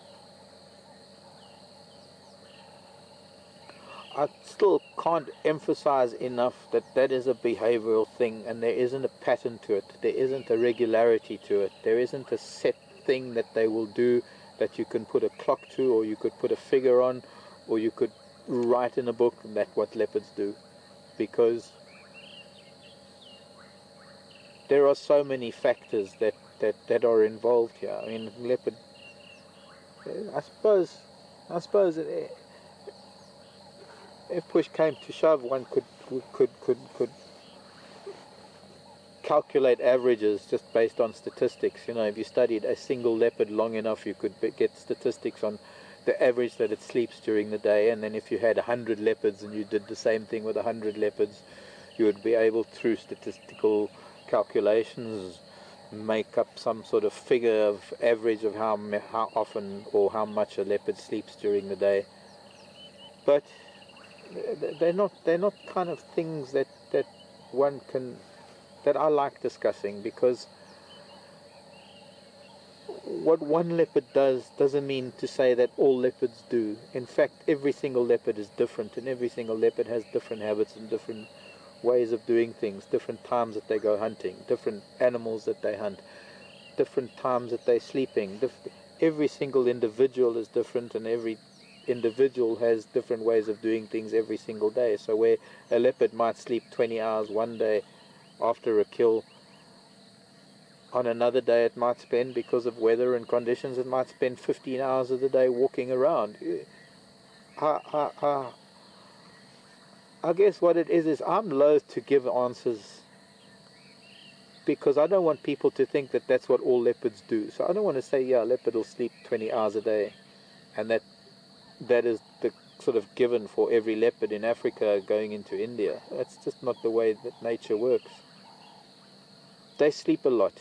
I still can't emphasize enough that that is a behavioral thing, and there isn't a pattern to it. There isn't a regularity to it. There isn't a set thing that they will do that you can put a clock to, or you could put a figure on, or you could write in a book that what leopards do, because there are so many factors that are involved here. I mean, leopard, I suppose if push came to shove, one could calculate averages just based on statistics. You know, if you studied a single leopard long enough, you could get statistics on the average that it sleeps during the day. And then if you had 100 leopards and you did the same thing with 100 leopards, you would be able, through statistical calculations, make up some sort of figure of average of how often or how much a leopard sleeps during the day. But they're not kind of things that one can, that I like discussing, because what one leopard does doesn't mean to say that all leopards do. In fact, every single leopard is different, and every single leopard has different habits and different ways of doing things, different times that they go hunting, different animals that they hunt, different times that they're sleeping. Every single individual is different, and every individual has different ways of doing things every single day. So where a leopard might sleep 20 hours one day after a kill, on another day it might spend, because of weather and conditions, it might spend 15 hours of the day walking around. I guess what it is I'm loath to give answers, because I don't want people to think that that's what all leopards do. So I don't want to say, yeah, a leopard will sleep 20 hours a day, and that is the sort of given for every leopard in Africa going into India. That's just not the way that nature works. They sleep a lot.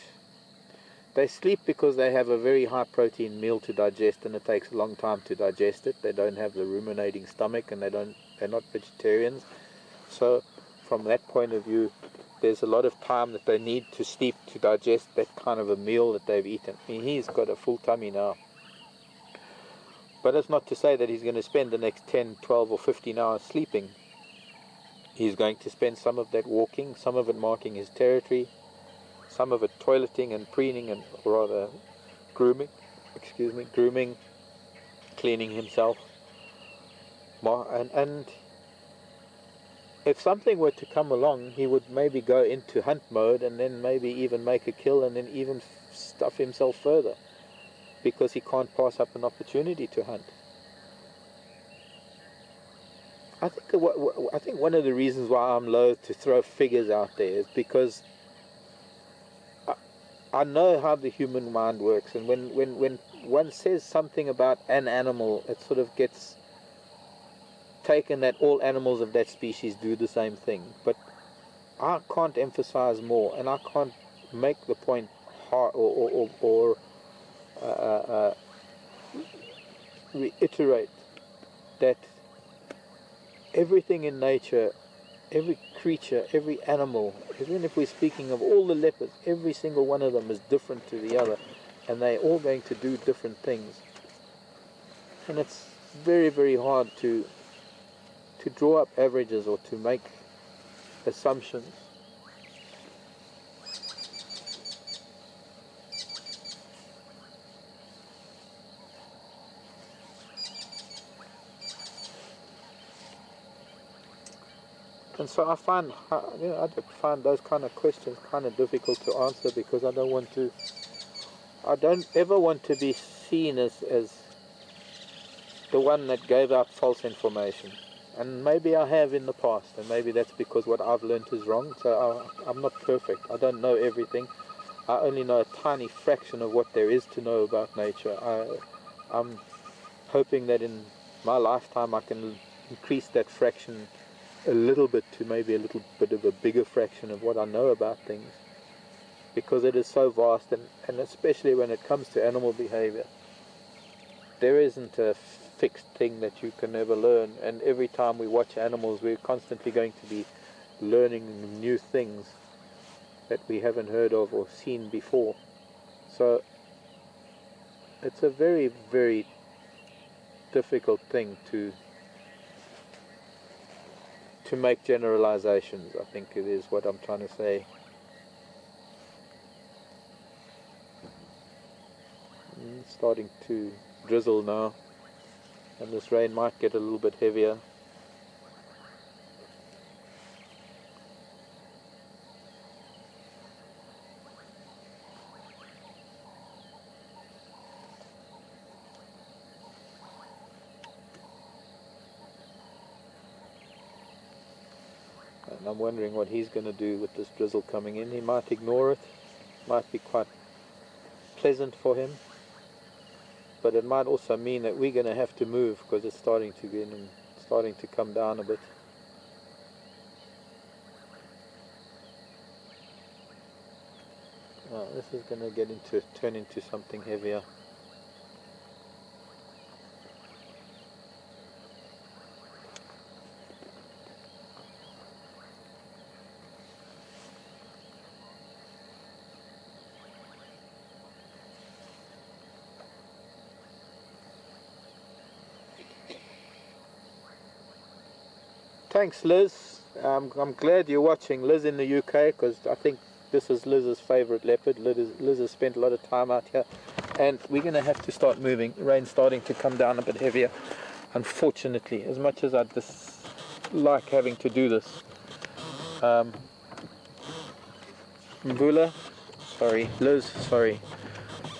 They sleep because they have a very high protein meal to digest, and it takes a long time to digest it. They don't have the ruminating stomach, and they're not vegetarians. So from that point of view, there's a lot of time that they need to sleep to digest that kind of a meal that they've eaten. I mean, he's got a full tummy now. But it's not to say that he's going to spend the next 10, 12 or 15 hours sleeping. He's going to spend some of that walking, some of it marking his territory, some of it toileting and preening, and rather grooming, cleaning himself. And if something were to come along, he would maybe go into hunt mode and then maybe even make a kill and then even stuff himself further because he can't pass up an opportunity to hunt. I think one of the reasons why I'm loath to throw figures out there is because I know how the human mind works, and when one says something about an animal, it sort of gets taken that all animals of that species do the same thing. But I can't emphasize more, and I can't make the point hard or reiterate that everything in nature, every creature, every animal, even if we're speaking of all the leopards, every single one of them is different to the other, and they're all going to do different things. And it's very, very hard to draw up averages or to make assumptions. And so I find, I find those kind of questions kind of difficult to answer because I don't ever want to be seen as the one that gave out false information. And maybe I have in the past, and maybe that's because what I've learned is wrong. So I'm not perfect. I don't know everything. I only know a tiny fraction of what there is to know about nature. I'm hoping that in my lifetime I can increase that fraction a little bit to maybe a little bit of a bigger fraction of what I know about things, because it is so vast, and especially when it comes to animal behavior, there isn't a fixed thing that you can ever learn, and every time we watch animals we're constantly going to be learning new things that we haven't heard of or seen before. So it's a very, very difficult thing to make generalizations. I think it is what I'm trying to say. It's starting to drizzle now, and this rain might get a little bit heavier. And I'm wondering what he's going to do with this drizzle coming in. He might ignore it. Might be quite pleasant for him, but it might also mean that we're going to have to move because it's starting to come down a bit. Oh, this is going to turn into something heavier. Thanks, Liz. I'm glad you're watching. Liz in the UK, because I think this is Liz's favourite leopard. Liz has spent a lot of time out here, and we're going to have to start moving. The rain's starting to come down a bit heavier, unfortunately, as much as I dislike having to do this. Mvula, sorry, Liz, sorry.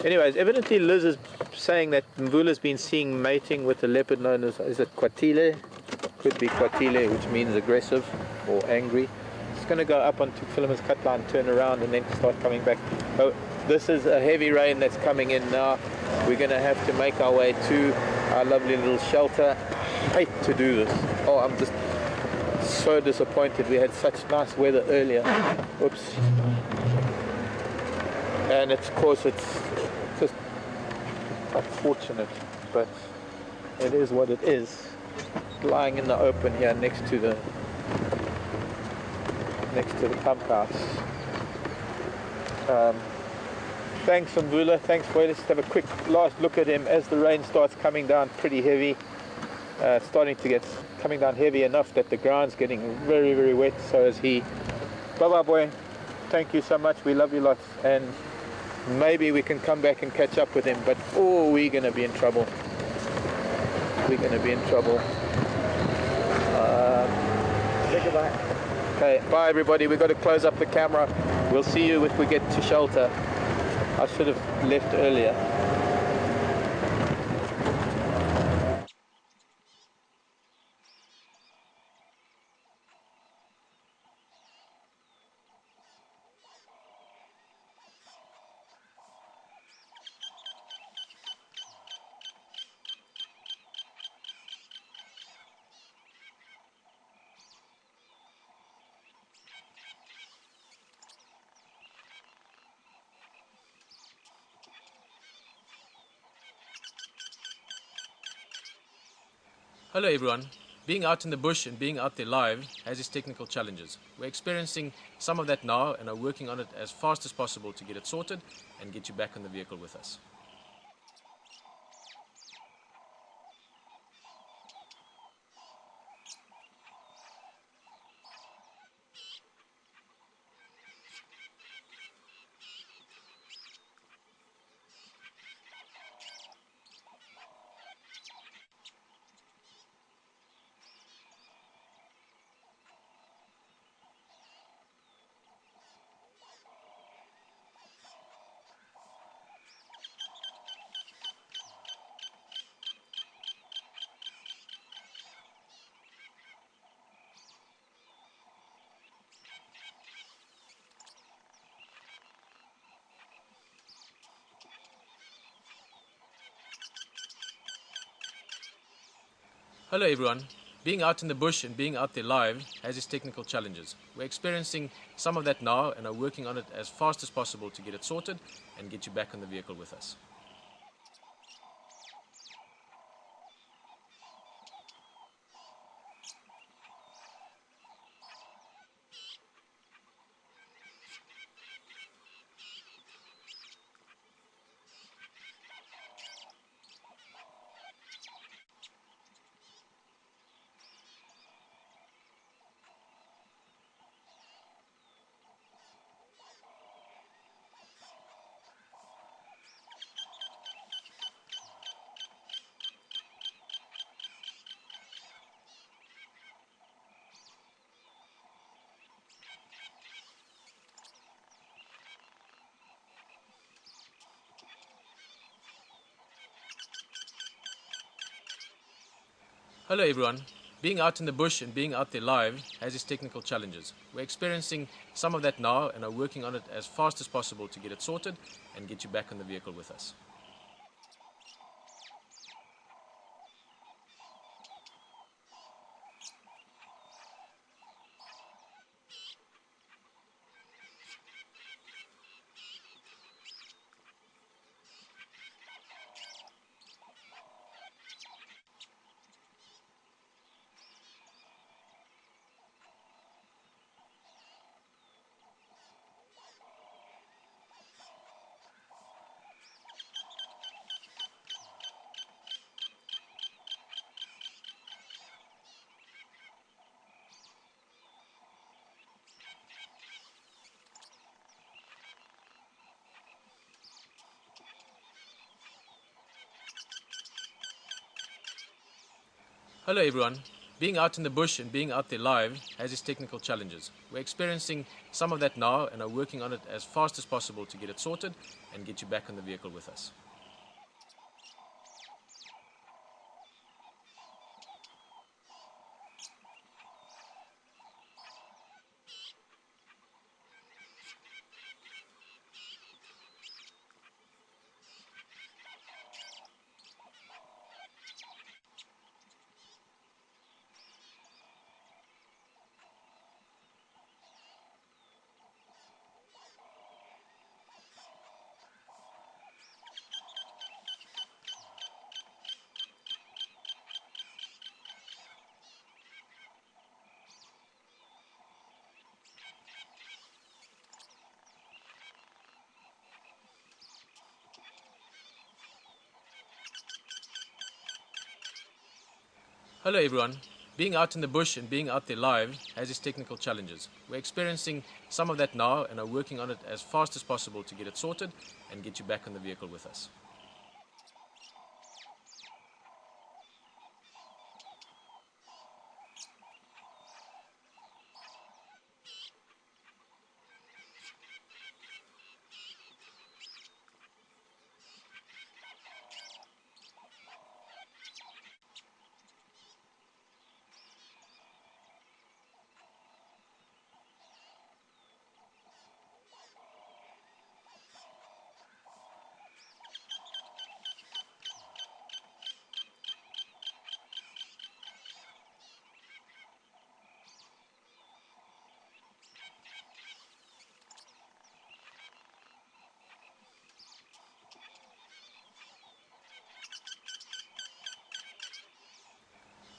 Anyways, evidently Liz is saying that Mvula's been seeing mating with a leopard known as, is it Kwatile? Could be Kwatile, which means aggressive or angry. It's going to go up onto Philemon's cut line, turn around, and then start coming back. Oh, this is a heavy rain that's coming in now. We're going to have to make our way to our lovely little shelter. I hate to do this. Oh, I'm just so disappointed. We had such nice weather earlier. Oops. And of course it's just unfortunate, but it is what it is. Lying in the open here next to the pump house. Thanks, Mvula. Thanks for it. Let's have a quick last look at him as the rain starts coming down pretty heavy. Starting to get coming down heavy enough that the ground's getting very, very wet. So is he. Bye bye, boy. Thank you so much. We love you lots, and maybe we can come back and catch up with him. But oh, we're going to be in trouble. We're going to be in trouble. Think about Bye. Okay, bye everybody. We've got to close up the camera. We'll see you if we get to shelter. I should have left earlier. Hello everyone. Being out in the bush and being out there live has its technical challenges. We're experiencing some of that now and are working on it as fast as possible to get it sorted and get you back in the vehicle with us. Hello everyone. Being out in the bush and being out there live has its technical challenges. We're experiencing some of that now and are working on it as fast as possible to get it sorted and get you back in the vehicle with us. Hello everyone. Being out in the bush and being out there live has its technical challenges. We're experiencing some of that now and are working on it as fast as possible to get it sorted and get you back in the vehicle with us. Hello everyone. Being out in the bush and being out there live has its technical challenges. We're experiencing some of that now and are working on it as fast as possible to get it sorted and get you back in the vehicle with us. Hello everyone. Being out in the bush and being out there live has its technical challenges. We're experiencing some of that now and are working on it as fast as possible to get it sorted and get you back in the vehicle with us.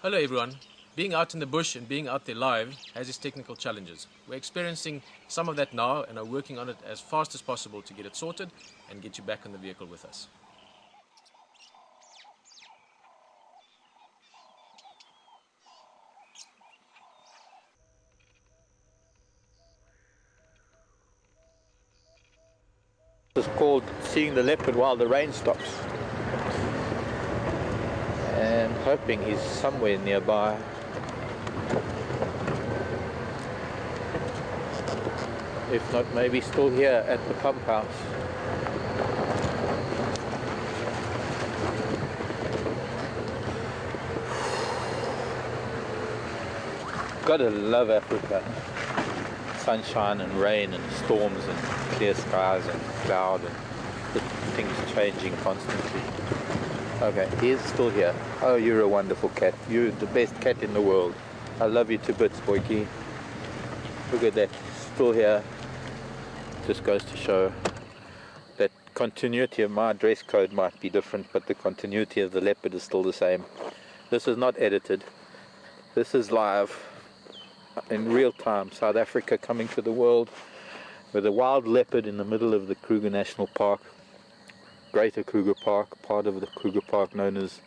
Hello everyone. Being out in the bush and being out there live has its technical challenges. We're experiencing some of that now and are working on it as fast as possible to get it sorted and get you back in the vehicle with us. It's called seeing the leopard while the rain stops. And hoping he's somewhere nearby. If not, maybe still here at the pump house. Gotta love Africa. Sunshine and rain and storms and clear skies and cloud and the things changing constantly. Okay, he is still here. Oh, you're a wonderful cat. You're the best cat in the world. I love you to bits, Boyki. Look at that. Still here. Just goes to show that continuity of my dress code might be different, but the continuity of the leopard is still the same. This is not edited. This is live. In real time, South Africa coming to the world with a wild leopard in the middle of the Kruger National Park, Greater Kruger Park, part of the Kruger Park known as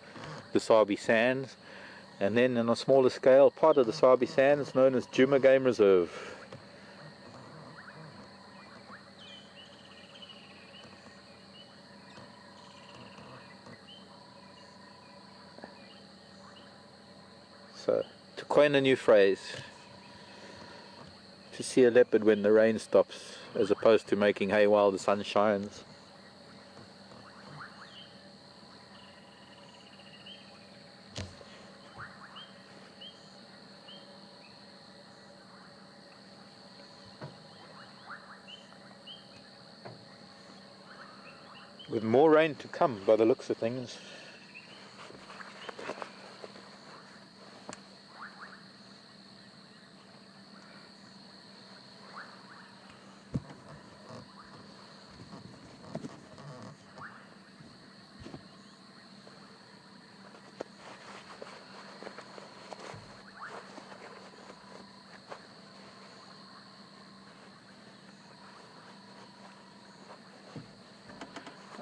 the Sabi Sands, and then on a smaller scale, part of the Sabi Sands known as Djuma Game Reserve. So, to coin a new phrase, to see a leopard when the rain stops, as opposed to making hay while the sun shines. With more rain to come by the looks of things.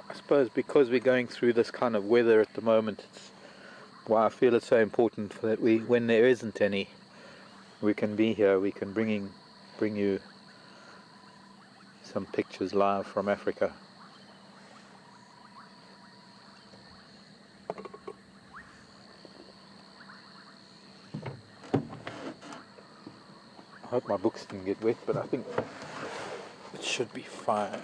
I suppose because we're going through this kind of weather at the moment, it's why I feel it's so important that when there isn't any, we can be here, we can bring you some pictures live from Africa. I hope my books didn't get wet, but I think it should be fine.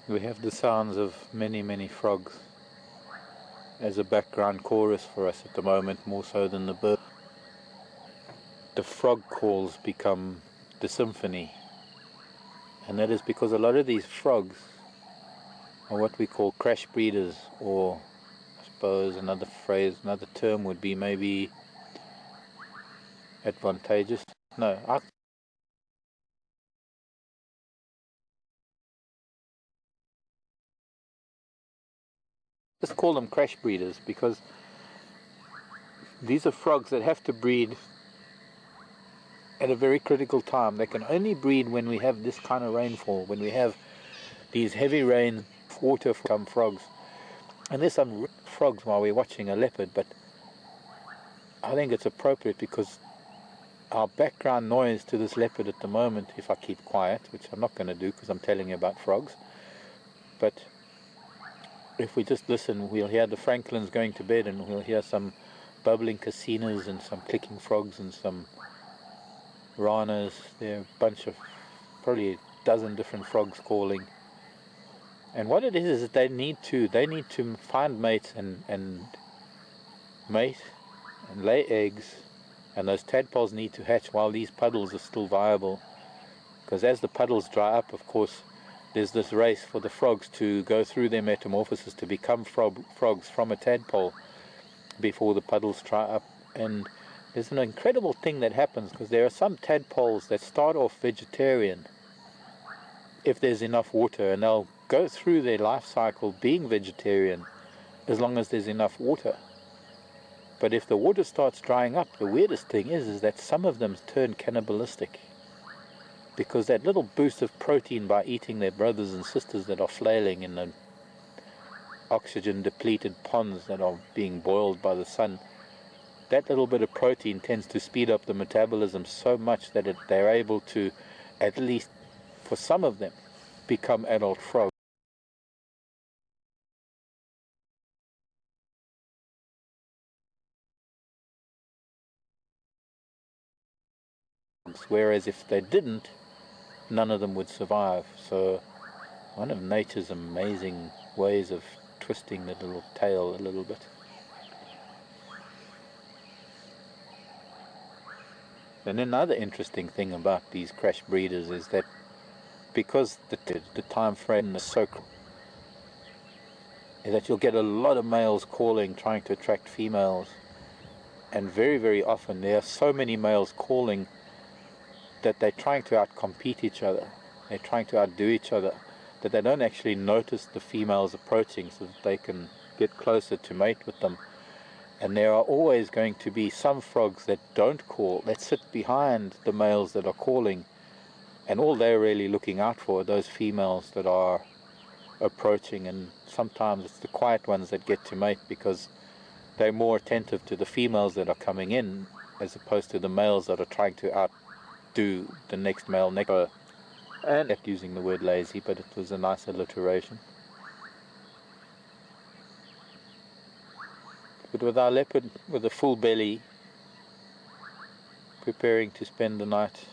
We have the sounds of many frogs as a background chorus for us at the moment, more so than the bird. The frog calls become the symphony, and that is because a lot of these frogs are what we call crash breeders, or I suppose another term would be maybe advantageous. No, I just call them crash breeders because these are frogs that have to breed at a very critical time. They can only breed when we have this kind of rainfall, when we have these heavy rain, water come frogs. And there's some frogs while we're watching a leopard, but I think it's appropriate because our background noise to this leopard at the moment, if I keep quiet, which I'm not going to do because I'm telling you about frogs, but if we just listen, we'll hear the francolins going to bed, and we'll hear some bubbling casinas and some clicking frogs and some ranas. There are a bunch of, probably a dozen different frogs calling. And what it is that they need to find mates and mate and lay eggs, and those tadpoles need to hatch while these puddles are still viable, because as the puddles dry up, of course, there's this race for the frogs to go through their metamorphosis to become frogs from a tadpole before the puddles dry up. And there's an incredible thing that happens, because there are some tadpoles that start off vegetarian if there's enough water, and they'll go through their life cycle being vegetarian as long as there's enough water. But if the water starts drying up, the weirdest thing is that some of them turn cannibalistic, because that little boost of protein by eating their brothers and sisters that are flailing in the oxygen depleted ponds that are being boiled by the sun, that little bit of protein tends to speed up the metabolism so much that they're able to, at least for some of them, become adult frogs. Whereas if they didn't, none of them would survive. So one of nature's amazing ways of twisting the little tail a little bit. And another interesting thing about these crash breeders is that because the time frame is so is that you'll get a lot of males calling, trying to attract females, and very often there are so many males calling that they're trying to outcompete each other, they're trying to outdo each other, that they don't actually notice the females approaching so that they can get closer to mate with them. And there are always going to be some frogs that don't call, that sit behind the males that are calling, and all they're really looking out for are those females that are approaching. And sometimes it's the quiet ones that get to mate because they're more attentive to the females that are coming in as opposed to the males that are trying to outdo the next male next. And not using the word lazy, but it was a nice alliteration. But with our leopard with a full belly, preparing to spend the night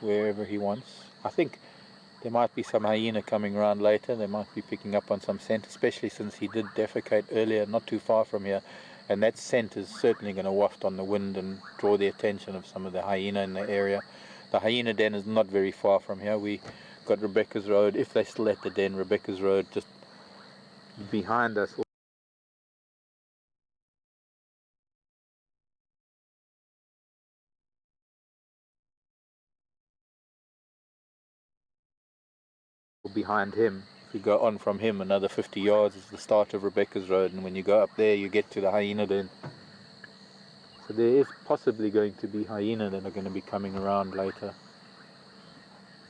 wherever he wants. I think there might be some hyena coming around later. They might be picking up on some scent, especially since he did defecate earlier, not too far from here. And that scent is certainly going to waft on the wind and draw the attention of some of the hyena in the area. The hyena den is not very far from here. We got Rebecca's Road, if they're still at the den, Rebecca's Road just behind us. Behind him, if you go on from him another 50 yards is the start of Rebecca's Road, and when you go up there you get to the hyena den. So there is possibly going to be hyena that are going to be coming around later,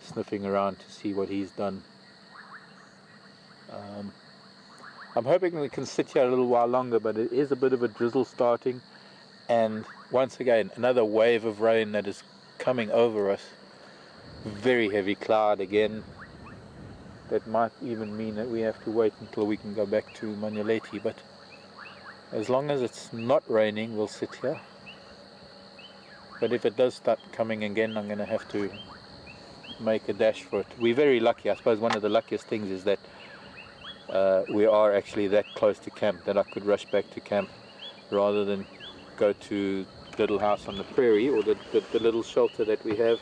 sniffing around to see what he's done. I'm hoping we can sit here a little while longer, but it is a bit of a drizzle starting, and once again another wave of rain that is coming over us. Very heavy cloud again. That might even mean that we have to wait until we can go back to Manuleti, but as long as it's not raining, we'll sit here. But if it does start coming again, I'm going to have to make a dash for it. We're very lucky. I suppose one of the luckiest things is that we are actually that close to camp that I could rush back to camp rather than go to little house on the prairie or the little shelter that we have.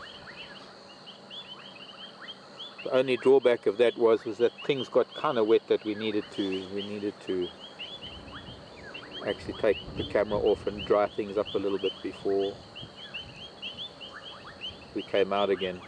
The only drawback of that was that things got kind of wet that we needed to actually take the camera off and dry things up a little bit before we came out again.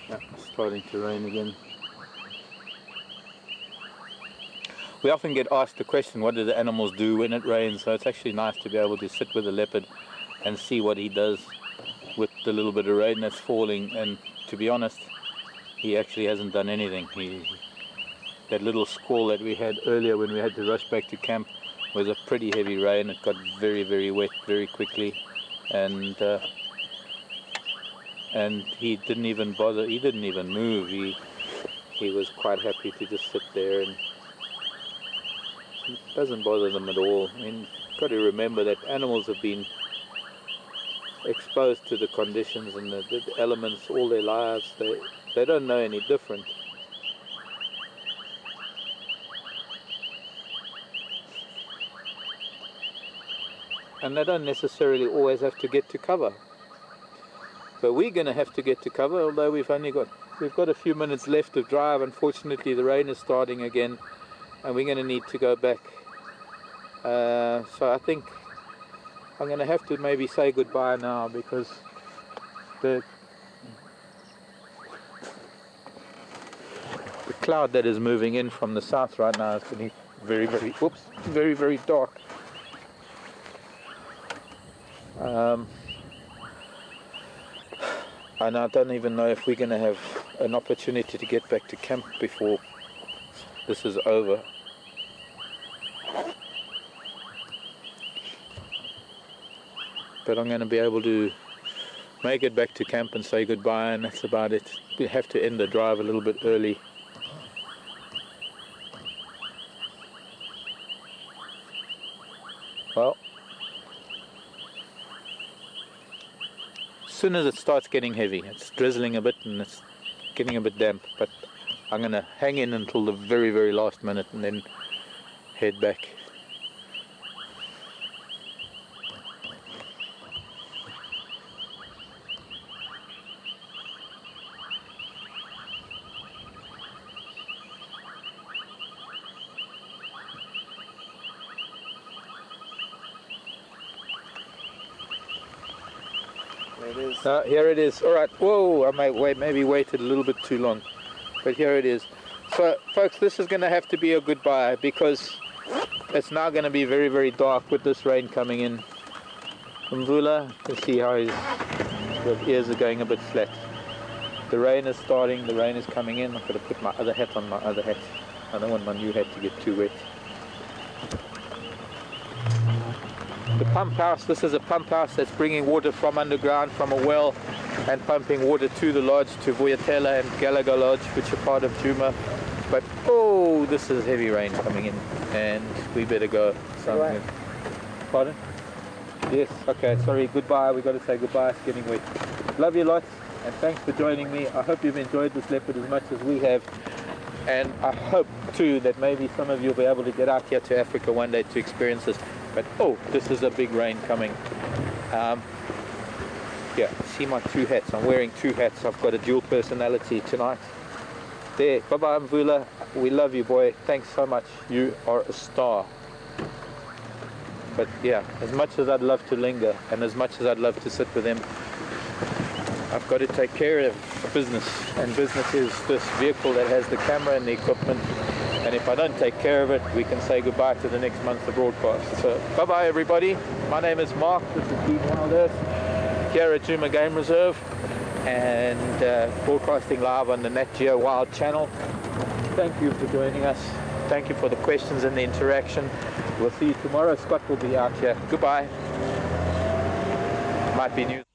Yeah, starting to rain again. We often get asked the question, what do the animals do when it rains? So it's actually nice to be able to sit with a leopard and see what he does with the little bit of rain that's falling. And to be honest, he actually hasn't done anything. That little squall that we had earlier when we had to rush back to camp was a pretty heavy rain. It got very, very wet very quickly, and he didn't even bother. He didn't even move. He was quite happy to just sit there, and it doesn't bother them at all. I mean, you've got to remember that animals have been exposed to the conditions and the elements all their lives. They don't know any different. And they don't necessarily always have to get to cover. So we're going to have to get to cover, although we've got a few minutes left of drive. Unfortunately, the rain is starting again, and we're going to need to go back. So I think I'm going to have to maybe say goodbye now, because the cloud that is moving in from the south right now is getting very, very dark. And I don't even know if we're going to have an opportunity to get back to camp before this is over. But I'm going to be able to make it back to camp and say goodbye, and that's about it. We have to end the drive a little bit early. Well, as soon as it starts getting heavy, it's drizzling a bit and it's getting a bit damp, but I'm going to hang in until the very, very last minute and then head back. Here it is. All right. Whoa! I maybe waited a little bit too long, but here it is. So folks, this is going to have to be a goodbye because it's now going to be very, very dark with this rain coming in. Mvula, you see how his ears are going a bit flat. The rain is starting, the rain is coming in. I've got to put my other hat on my other hat. I don't want my new hat to get too wet. The pump house, this is a pump house that's bringing water from underground, from a well, and pumping water to the lodge, to Vuyatela and Gallagher Lodge, which are part of Djuma. But oh, this is heavy rain coming in, and we better go. Pardon? Yes, okay, sorry, goodbye. We've got to say goodbye, it's getting wet. Love you lots, and thanks for joining me. I hope you've enjoyed this leopard as much as we have. And I hope too that maybe some of you will be able to get out here to Africa one day to experience this. But oh, this is a big rain coming. Yeah, see my two hats. I'm wearing two hats. I've got a dual personality tonight. There, bye-bye Mvula. We love you, boy. Thanks so much. You are a star. But yeah, as much as I'd love to linger and as much as I'd love to sit with them, I've got to take care of business, and business is this vehicle that has the camera and the equipment, and if I don't take care of it, we can say goodbye to the next month's broadcast. So bye bye everybody. My name is Mark. This is Team Wild Earth here at Djuma Game Reserve, and broadcasting live on the Nat Geo Wild channel. Thank you for joining us. Thank you for the questions and the interaction. We'll see you tomorrow. Scott will be out here. Goodbye. Might be news.